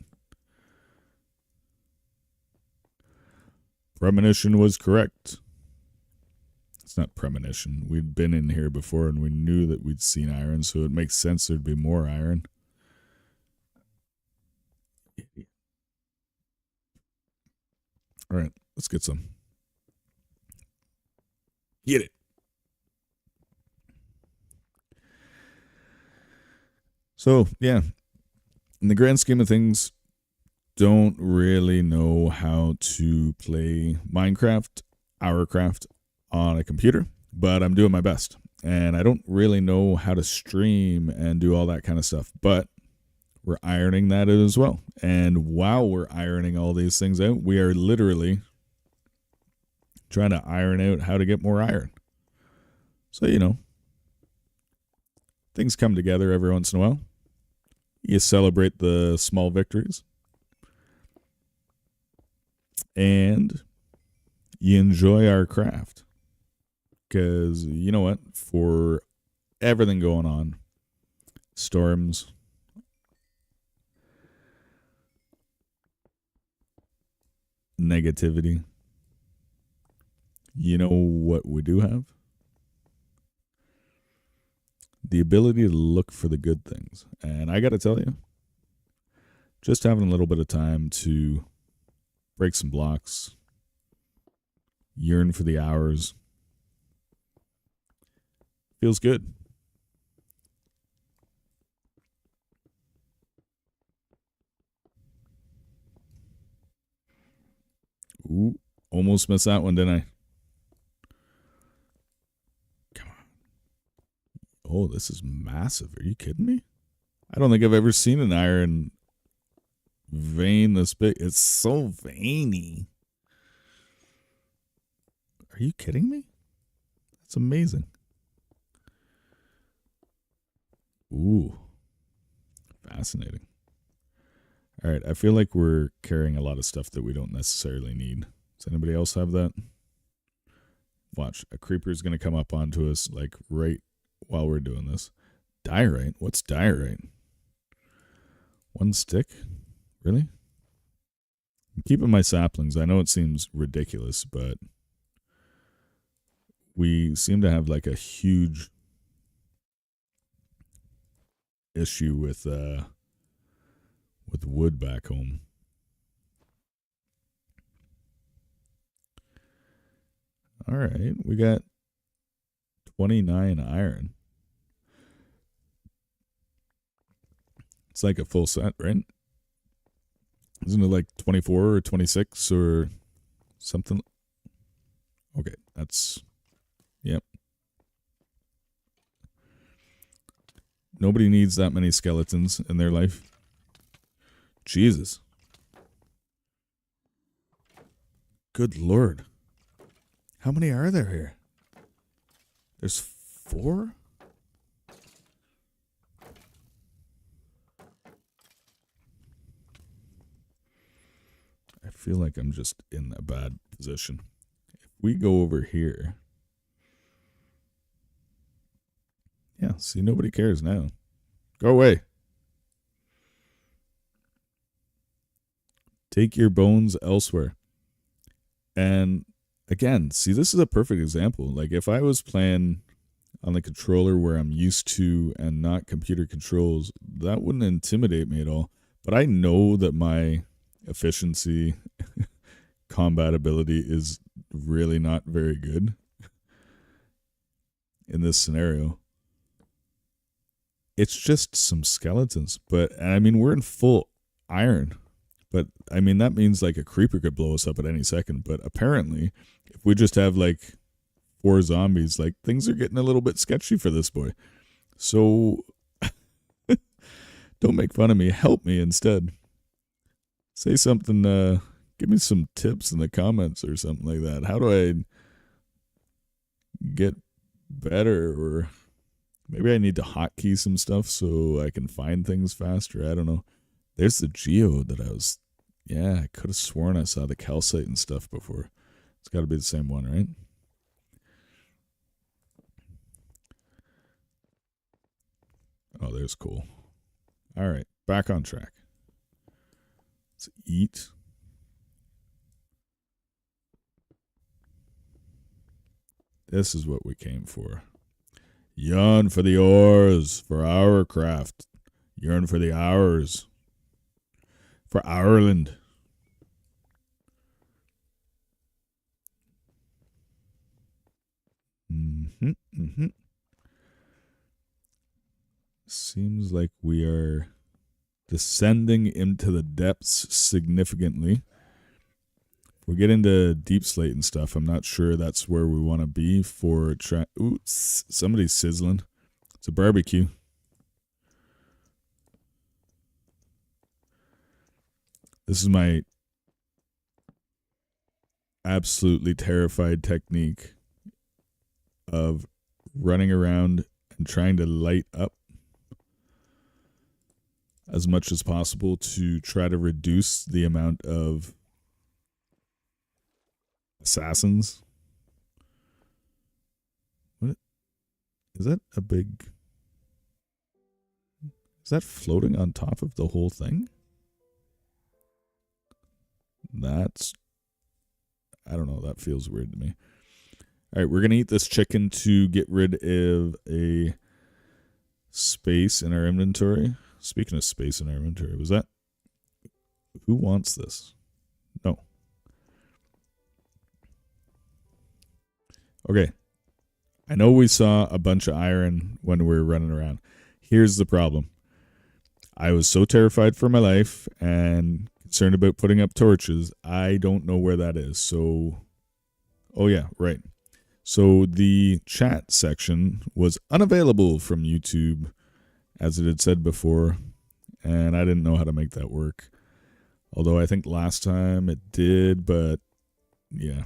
Premonition was correct. It's not premonition. We'd been in here before and we knew that we'd seen iron, so it makes sense there'd be more iron. All right, let's get some. Get it. So, yeah, in the grand scheme of things, don't really know how to play Minecraft, Ourcraft on a computer, but I'm doing my best. And I don't really know how to stream and do all that kind of stuff, but we're ironing that out as well. And while we're ironing all these things out, we are literally trying to iron out how to get more iron. So, you know, things come together every once in a while. You celebrate the small victories. And you enjoy our craft. Because, you know what? For everything going on, storms, negativity, you know what we do have? The ability to look for the good things. And I got to tell you, just having a little bit of time to break some blocks, yearn for the hours, feels good. Ooh, almost missed that one, didn't I? Come on. Oh, this is massive. Are you kidding me? I don't think I've ever seen an iron vein this big. It's so veiny. Are you kidding me? That's amazing. Ooh, fascinating. All right, I feel like we're carrying a lot of stuff that we don't necessarily need. Does anybody else have that? Watch, a creeper's going to come up onto us like right while we're doing this. Diorite? What's diorite? One stick? Really? I'm keeping my saplings. I know it seems ridiculous, but we seem to have like a huge issue with wood back home. All right, we got 29 iron. It's like a full set, right? Isn't it like 24 or 26 or something? Okay, that's, yep. Nobody needs that many skeletons in their life. Jesus. Good Lord. How many are there here? There's 4? I feel like I'm just in a bad position. If we go over here. Yeah, see, nobody cares now. Go away. Take your bones elsewhere. And again, see, this is a perfect example. Like if I was playing on the controller where I'm used to and not computer controls, that wouldn't intimidate me at all. But I know that my efficiency, combat ability is really not very good in this scenario. It's just some skeletons, but I mean, we're in full iron, but I mean, that means like a creeper could blow us up at any second. But apparently, if we just have like 4 zombies, like things are getting a little bit sketchy for this boy. So don't make fun of me. Help me instead. Say something, give me some tips in the comments or something like that. How do I get better? Or maybe I need to hotkey some stuff so I can find things faster. I don't know. There's the geode that I could have sworn I saw the calcite and stuff before. It's got to be the same one, right? Oh, there's coal. All right, back on track. Let's eat. This is what we came for. Yearn for the ores, for Ourcraft. Yearn for the hours. For Ourland. Seems like we are descending into the depths significantly. If we get into deep slate and stuff, I'm not sure that's where we want to be for Ooh, somebody's sizzling. It's a barbecue. This is my absolutely terrified technique of running around and trying to light up as much as possible to try to reduce the amount of assassins. What is that? A big... Is that floating on top of the whole thing? That's... I don't know. That feels weird to me. All right, we're going to eat this chicken to get rid of a space in our inventory. Speaking of space in our inventory, was that... Who wants this? No. Okay. I know we saw a bunch of iron when we were running around. Here's the problem. I was so terrified for my life and concerned about putting up torches. I don't know where that is. So, oh yeah, right. So the chat section was unavailable from YouTube, as it had said before, and I didn't know how to make that work. Although I think last time it did, but yeah,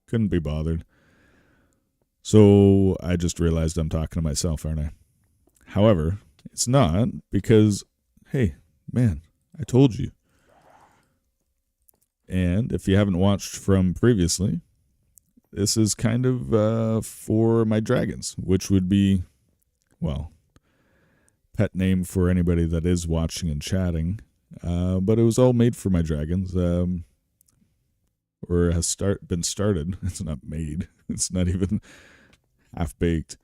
couldn't be bothered. So I just realized I'm talking to myself, aren't I? However, it's not, because, hey, man, I told you. And if you haven't watched from previously, this is kind of for my dragons, which would be, well, pet name for anybody that is watching and chatting. But it was all made for my dragons, or has been started. It's not made. It's not even half-baked.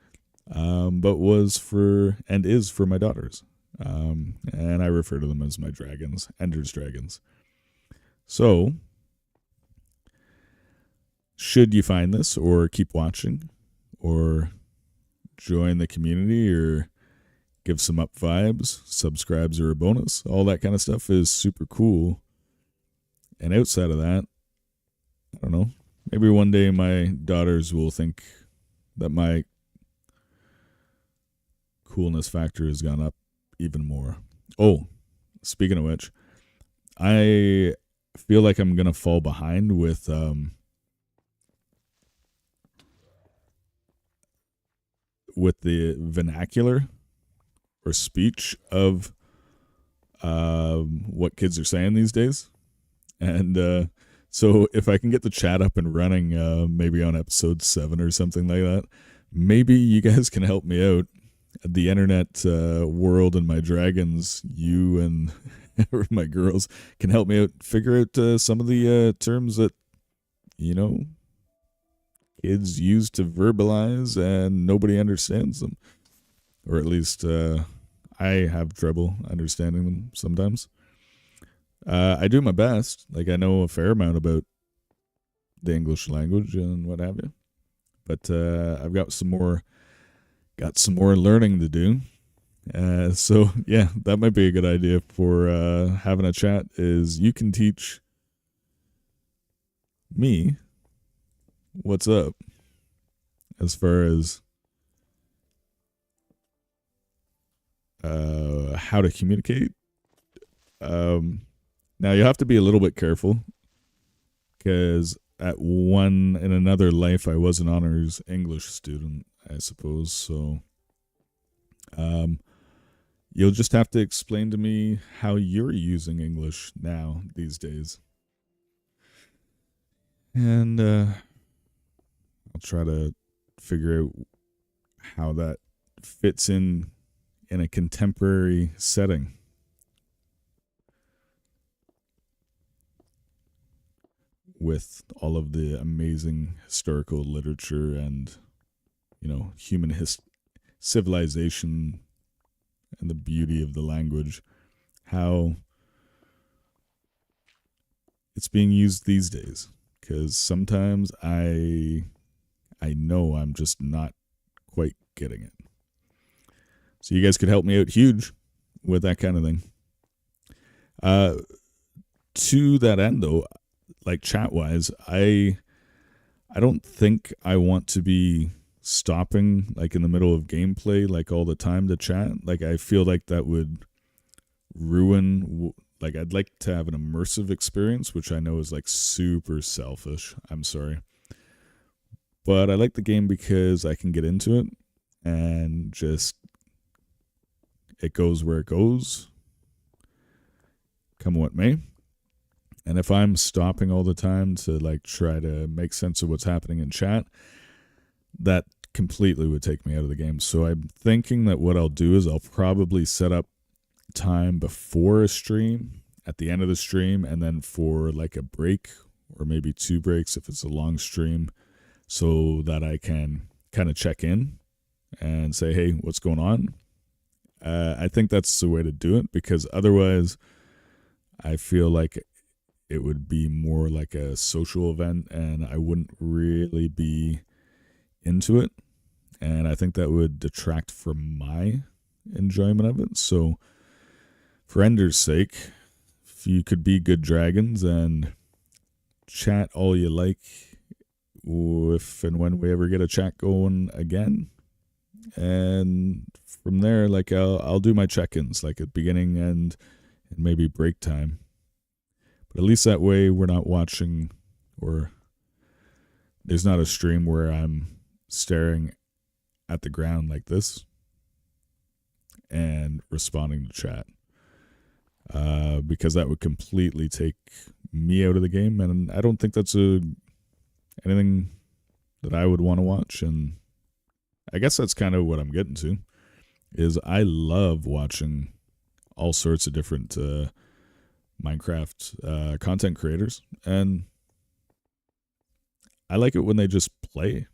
But was for, and is for my daughters. And I refer to them as my dragons, Ender's dragons. So, should you find this, or keep watching, or join the community, or give some up vibes, subscribes are a bonus, all that kind of stuff is super cool. And outside of that, I don't know, maybe one day my daughters will think that my coolness factor has gone up even more. Oh, speaking of which, I feel like I'm going to fall behind with the vernacular or speech of what kids are saying these days. And so if I can get the chat up and running, maybe on episode 7 or something like that, maybe you guys can help me out. The internet world and my dragons, you and my girls, can help me out, figure out some of the terms that, you know, kids use to verbalize and nobody understands them. Or at least I have trouble understanding them sometimes. I do my best. Like, I know a fair amount about the English language and what have you. But I've got some more learning to do. So, yeah, that might be a good idea for having a chat, is you can teach me what's up as far as how to communicate. Now, you have to be a little bit careful, because in another life, I was an honors English student, I suppose. So you'll just have to explain to me how you're using English now these days. And I'll try to figure out how that fits in in a contemporary setting. With all of the amazing historical literature and, human civilization and the beauty of the language, how it's being used these days. Because sometimes I know I'm just not quite getting it. So you guys could help me out huge with that kind of thing. To that end, though, like chat-wise, I don't think I want to be stopping like in the middle of gameplay like all the time to chat. Like I feel like that would ruin, like I'd like to have an immersive experience, which I know is like super selfish. I'm sorry. But I like the game because I can get into it and just it goes where it goes, come what may. And if I'm stopping all the time to like try to make sense of what's happening in chat, that completely would take me out of the game. So I'm thinking that what I'll do is I'll probably set up time before a stream, at the end of the stream, and then for like a break or maybe 2 breaks if it's a long stream, so that I can kind of check in and say, hey, what's going on? I think that's the way to do it, because otherwise I feel like it would be more like a social event and I wouldn't really be into it. And I think that would detract from my enjoyment of it. So for Ender's sake, if you could be good dragons and chat all you like, if and when we ever get a chat going again. And from there, like I'll do my check-ins like at beginning and maybe break time. But at least that way we're not watching, or there's not a stream where I'm staring at the ground like this and responding to chat. Because that would completely take me out of the game, and I don't think that's anything that I would want to watch. And I guess that's kind of what I'm getting to, is I love watching all sorts of different Minecraft content creators, and I like it when they just play.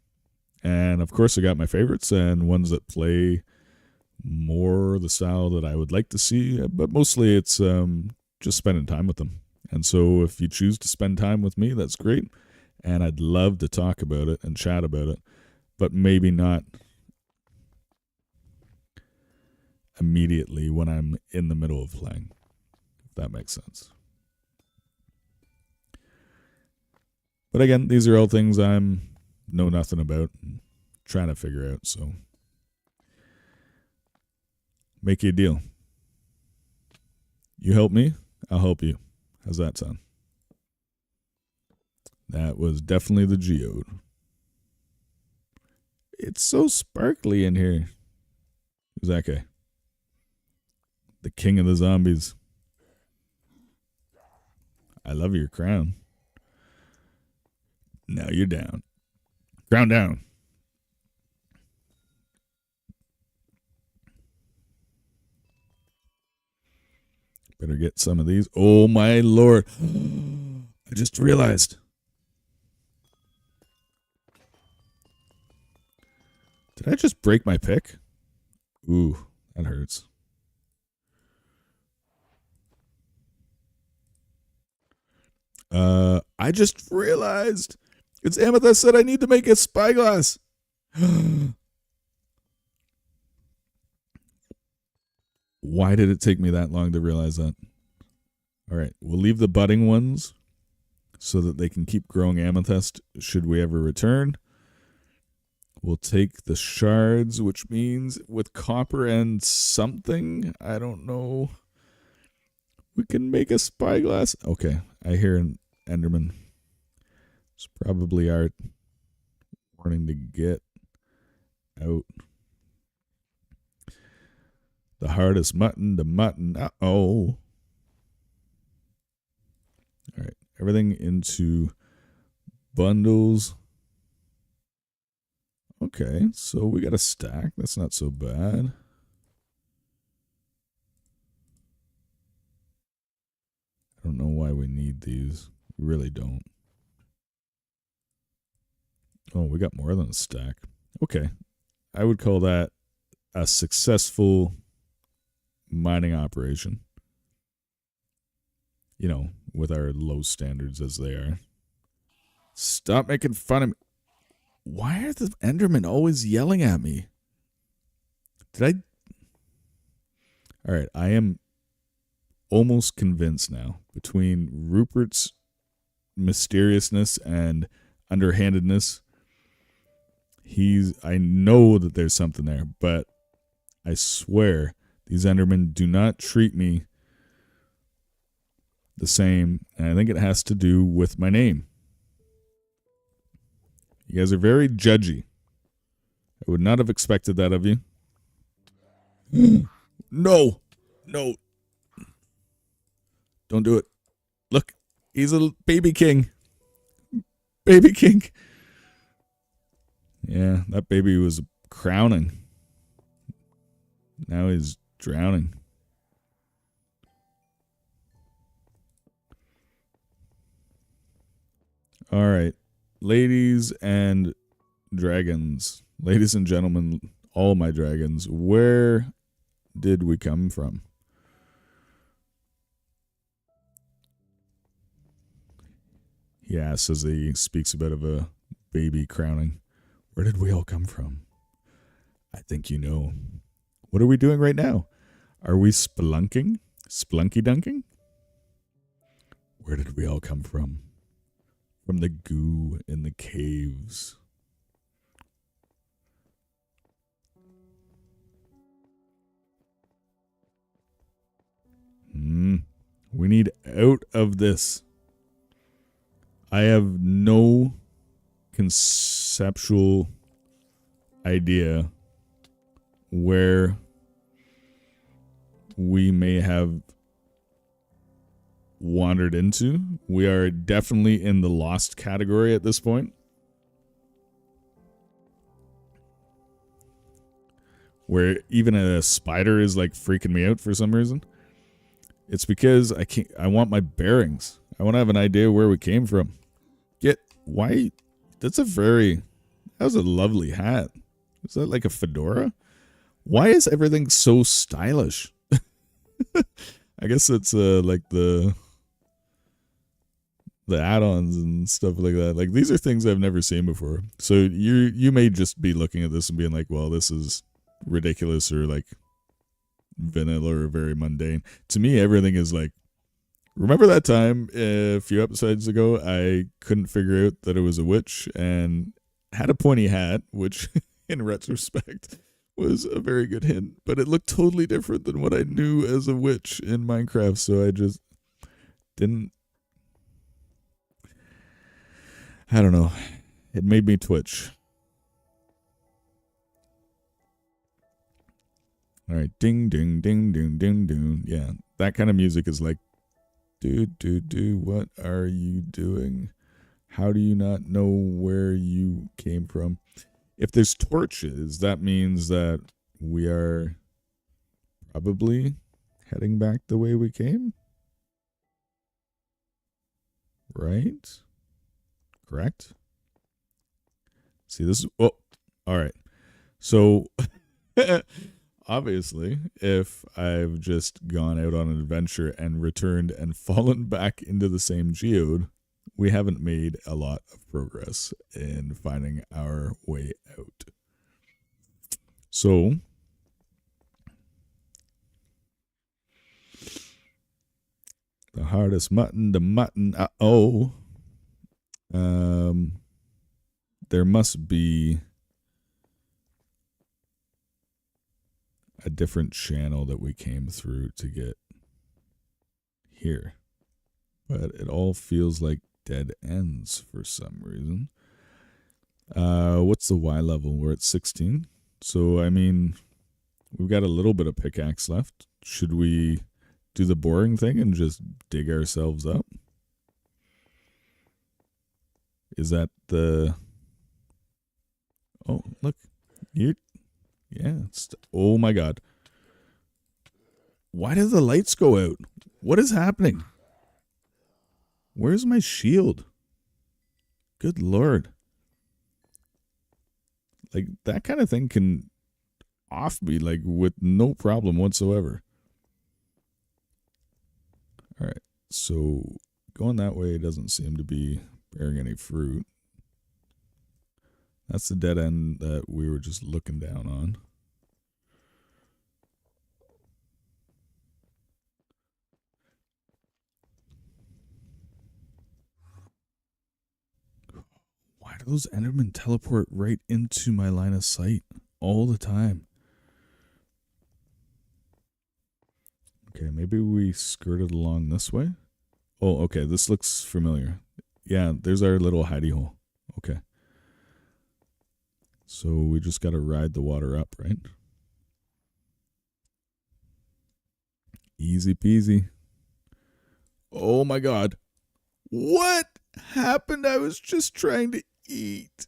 And of course I got my favorites and ones that play more the style that I would like to see, but mostly it's just spending time with them. And so if you choose to spend time with me, that's great, and I'd love to talk about it and chat about it, but maybe not immediately when I'm in the middle of playing, if that makes sense. But again, these are all things I'm know nothing about and trying to figure out, so make you a deal. You help me, I'll help you. How's that sound? That was definitely the geode. It's so sparkly in here. Who's that guy? The king of the zombies. I love your crown. Now you're down. Crown down. Better get some of these. Oh my lord. I just realized. Did I just break my pick? Ooh, that hurts. I just realized it's Amethyst said I need to make a spyglass. Why did it take me that long to realize that? All right, we'll leave the budding ones so that they can keep growing amethyst should we ever return. We'll take the shards, which means with copper and something, I don't know, we can make a spyglass. Okay, I hear an Enderman. It's probably our warning to get out. The hardest mutton to mutton. Uh-oh. All right, everything into bundles. Okay, so we got a stack. That's not so bad. don't know why we need these. We really don't. Oh, we got more than a stack. Okay. I would call that a successful mining operation. You know, with our low standards as they are. Stop making fun of me. Why are the Endermen always yelling at me? Did I? Alright, I am almost convinced now, between Rupert's mysteriousness and underhandedness, I know that there's something there, but I swear these Endermen do not treat me the same, and I think it has to do with my name. You guys are very judgy. I would not have expected that of you. No! No! Don't do it. Look, he's a baby king. Baby king. Yeah, that baby was crowning. Now he's drowning. All right. Ladies and dragons. Ladies and gentlemen, all my dragons. Where did we come from? He asks as he speaks a bit of a baby crowning. Where did we all come from? I think you know. What are we doing right now? Are we spelunking? Splunky dunking? Where did we all come from? From the goo in the caves. We need out of this. I have no conceptual idea where we may have wandered into. We are definitely in the lost category at this point. Where even a spider is like freaking me out for some reason. It's because I want my bearings. I want to have an idea where we came from. Why? That was a lovely hat. Is that like a fedora? Why is everything so stylish? I guess it's like the add-ons and stuff like that. Like, these are things I've never seen before. So you may just be looking at this and being like, well, this is ridiculous or like vanilla or very mundane. To me, everything is like, remember that time a few episodes ago I couldn't figure out that it was a witch and had a pointy hat, which in retrospect was a very good hint, but it looked totally different than what I knew as a witch in Minecraft, so I just didn't. I don't know. It made me twitch. All right, ding, ding, ding, ding, ding, ding. Yeah, that kind of music is like, dude, what are you doing? How do you not know where you came from? If there's torches, that means that we are probably heading back the way we came. Right? Correct? See, this is... Oh, all right. So... Obviously, if I've just gone out on an adventure and returned and fallen back into the same geode, we haven't made a lot of progress in finding our way out. So, the hardest mutton, there must be a different channel that we came through to get here. But it all feels like dead ends for some reason. What's the Y level? We're at 16. So, I mean, we've got a little bit of pickaxe left. Should we do the boring thing and just dig ourselves up? Is that the... Oh, look. Here. Yeah. Oh, my God. Why did the lights go out? What is happening? Where's my shield? Good Lord. Like, that kind of thing can off me, like, with no problem whatsoever. Alright, so going that way doesn't seem to be bearing any fruit. That's the dead end that we were just looking down on. Why do those Endermen teleport right into my line of sight all the time? Okay, maybe we skirted along this way. Oh, okay, this looks familiar. Yeah, there's our little hidey hole. Okay. So we just got to ride the water up, right? Easy peasy. Oh my god. What happened? I was just trying to eat.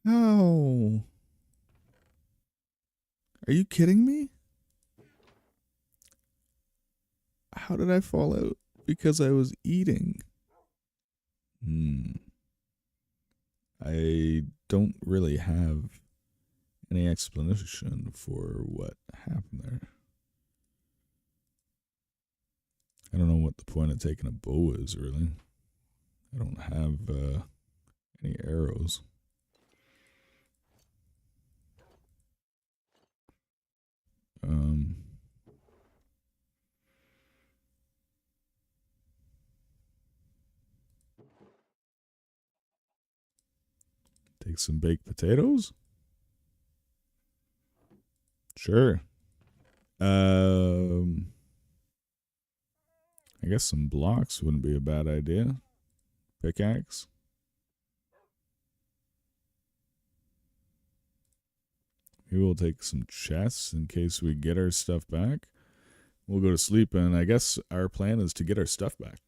How? Are you kidding me? How did I fall out? Because I was eating. I don't really have any explanation for what happened there. I don't know what the point of taking a bow is, really. I don't have any arrows. Take some baked potatoes? Sure. I guess some blocks wouldn't be a bad idea. Pickaxe. Maybe we'll take some chests in case we get our stuff back. We'll go to sleep, and I guess our plan is to get our stuff back.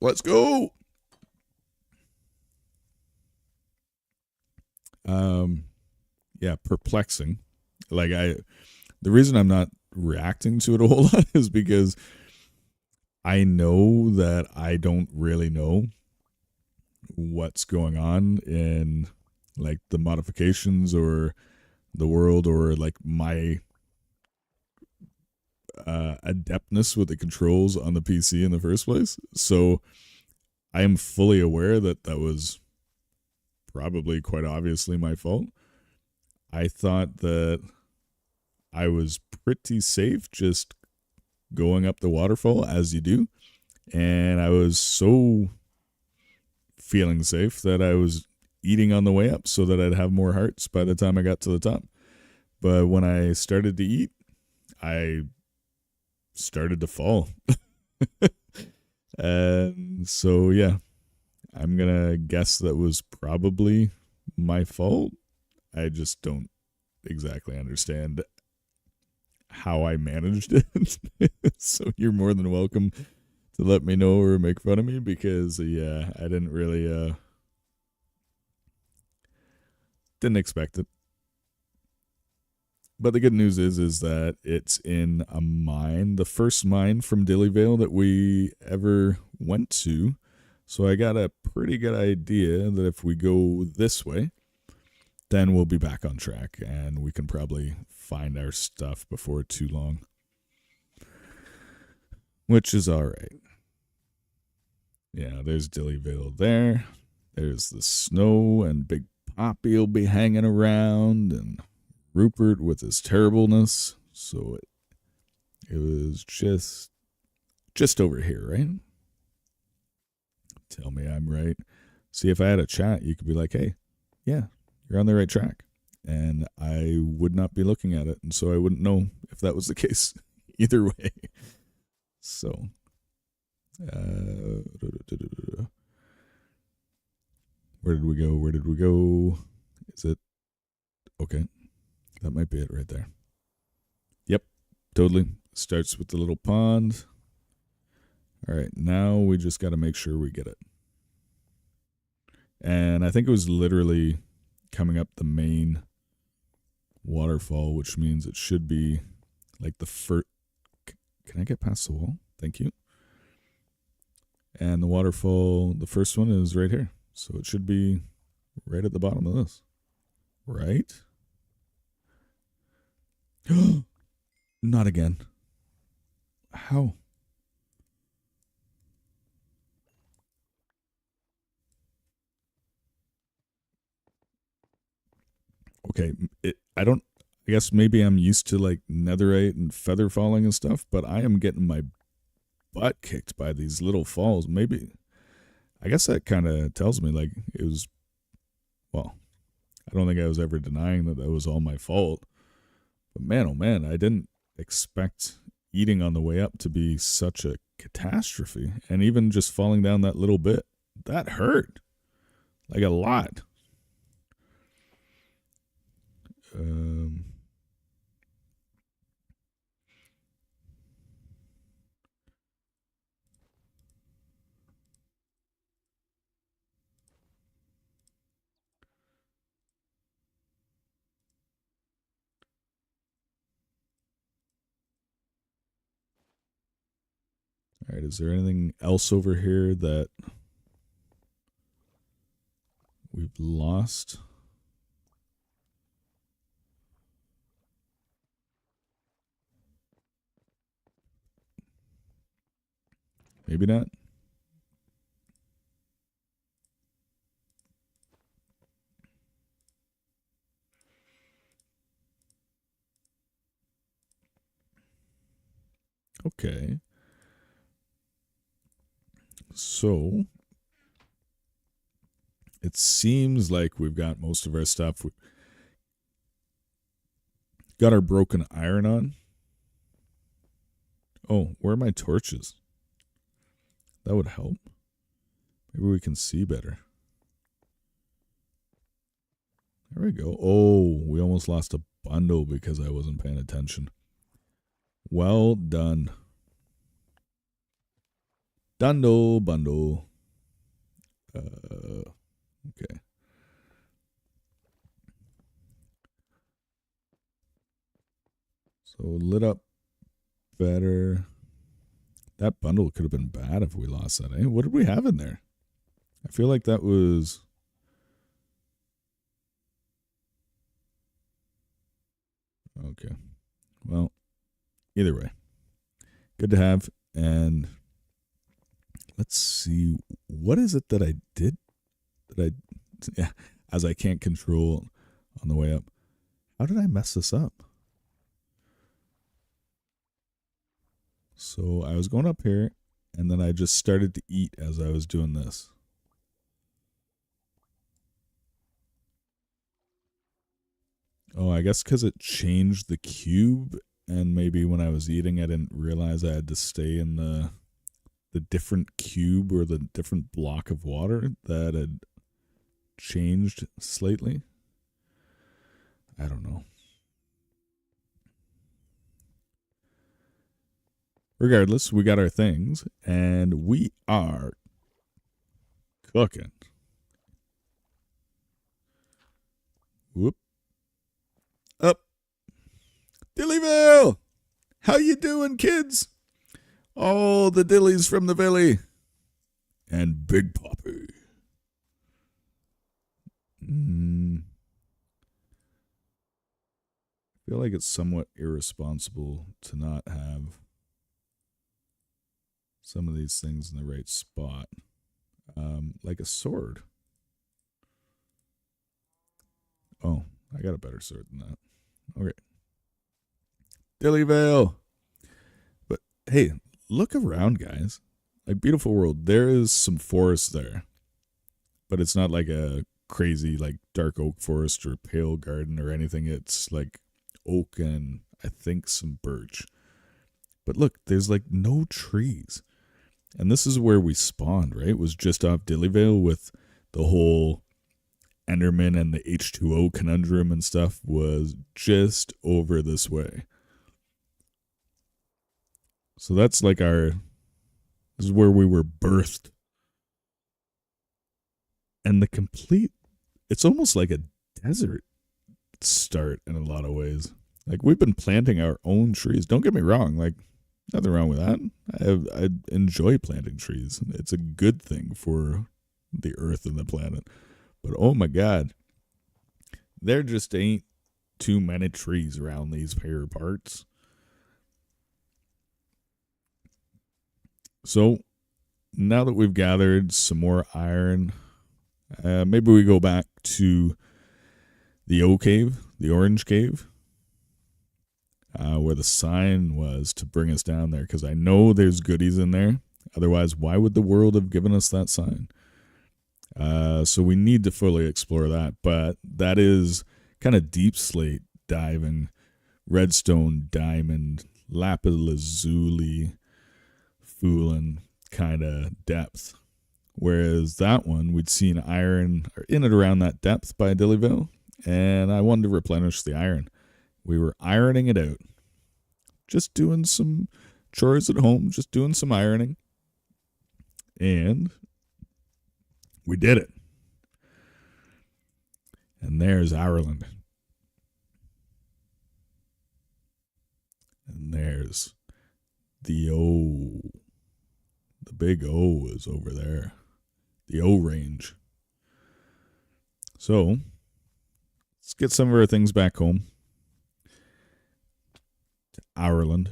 Let's go! Yeah, perplexing. Like, the reason I'm not reacting to it a whole lot is because I know that I don't really know what's going on in, like, the modifications or the world or, like, my adeptness with the controls on the PC in the first place. So I am fully aware that that was probably quite obviously my fault. I thought that I was pretty safe just going up the waterfall as you do. And I was so feeling safe that I was eating on the way up so that I'd have more hearts by the time I got to the top. But when I started to eat, I started to fall. And so, yeah, I'm going to guess that was probably my fault. I just don't exactly understand how I managed it. So you're more than welcome to let me know or make fun of me because, yeah, I didn't really, didn't expect it. But the good news is that it's in a mine, the first mine from Dillyvale that we ever went to. So I got a pretty good idea that if we go this way, then we'll be back on track and we can probably find our stuff before too long. Which is alright. Yeah, there's Dillyvale there. There's the snow and Big Poppy will be hanging around and Rupert with his terribleness. So it was just over here, right? Tell me I'm right. See, if I had a chat, you could be like, hey, yeah, you're on the right track. And I would not be looking at it. And so I wouldn't know if that was the case either way. So, where did we go? Where did we go? Is it? Okay. That might be it right there. Yep, totally. Starts with the little pond. All right, now we just got to make sure we get it. And I think it was literally coming up the main waterfall, which means it should be like the first. Can I get past the wall? Thank you. And the waterfall, the first one is right here. So it should be right at the bottom of this. Right? Not again. How? Okay, I guess maybe I'm used to like netherite and feather falling and stuff, but I am getting my butt kicked by these little falls. Maybe, I guess that kind of tells me like it was, well, I don't think I was ever denying that was all my fault. But man, oh man, I didn't expect eating on the way up to be such a catastrophe. And even just falling down that little bit, that hurt. Like a lot. All right, is there anything else over here that we've lost? Maybe not. Okay. So it seems like we've got most of our stuff. We got our broken iron on. Oh, where are my torches? That would help. Maybe we can see better. There we go. Oh, we almost lost a bundle because I wasn't paying attention. Well done. Bundle. Okay. So lit up better. That bundle could have been bad if we lost that, eh? What did we have in there? I feel like that was... Okay. Well, either way. Good to have. And let's see. What is it that I did? As I can't control on the way up. How did I mess this up? So I was going up here, and then I just started to eat as I was doing this. Oh, I guess because it changed the cube, and maybe when I was eating, I didn't realize I had to stay in the different cube or the different block of water that had changed slightly. I don't know. Regardless, we got our things, and we are cooking. Whoop. Up. Dillyville! How you doing, kids? All the dillies from the valley. And Big Poppy. I feel like it's somewhat irresponsible to not have some of these things in the right spot. Like a sword. Oh, I got a better sword than that. Okay. Dillyvale. But hey, look around, guys. Like, beautiful world. There is some forest there. But it's not like a crazy, like, dark oak forest or pale garden or anything. It's like oak and I think some birch. But look, there's like no trees. And this is where we spawned, right? It was just off Dillyvale with the whole Enderman and the H2O conundrum and stuff was just over this way. So that's like this is where we were birthed. And it's almost like a desert. great start in a lot of ways. Like, we've been planting our own trees. Don't get me wrong. Like, nothing wrong with that. I enjoy planting trees. It's a good thing for the earth and the planet. But oh my God, there just ain't too many trees around these here parts. So now that we've gathered some more iron, maybe we go back to the O cave, the orange cave, where the sign was to bring us down there, because I know there's goodies in there. Otherwise, why would the world have given us that sign? So we need to fully explore that. But that is kind of deep slate diving, redstone, diamond, lapis lazuli, fooling kind of depth. Whereas that one, we'd seen iron in and around that depth by Dillyville, and I wanted to replenish the iron. We were ironing it out. Just doing some chores at home, just doing some ironing. And we did it. And there's Ourland. And there's the O. The big O is over there. The O range. So, let's get some of our things back home. To Ourland.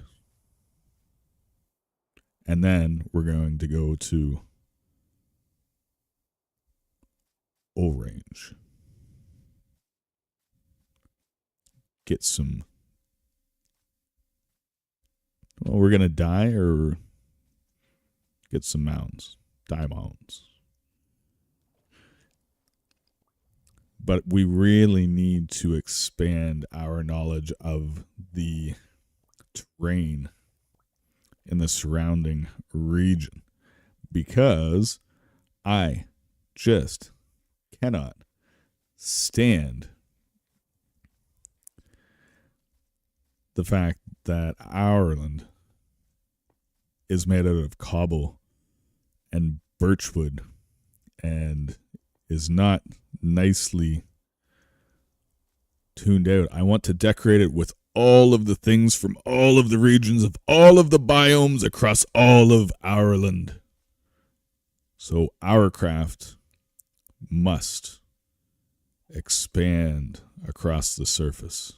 And then we're going to go to O range. Get some. Well, we're going to die or get some mounds. Die mounds. But we really need to expand our knowledge of the terrain in the surrounding region, because I just cannot stand the fact that Ourland is made out of cobble and birchwood and is not nicely tuned out. I want to decorate it with all of the things from all of the regions of all of the biomes across all of Ourland. So Ourcraft must expand across the surface.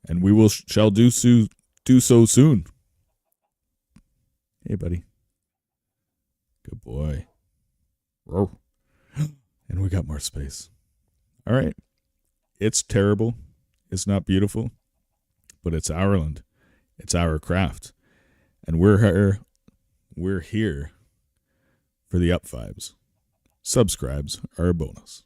And we shall do so soon. Hey, buddy. Good boy. Whoa. And we got more space. All right. It's terrible. It's not beautiful. But it's Ourland. It's Ourcraft. And we're here for the up vibes. Subscribes are a bonus.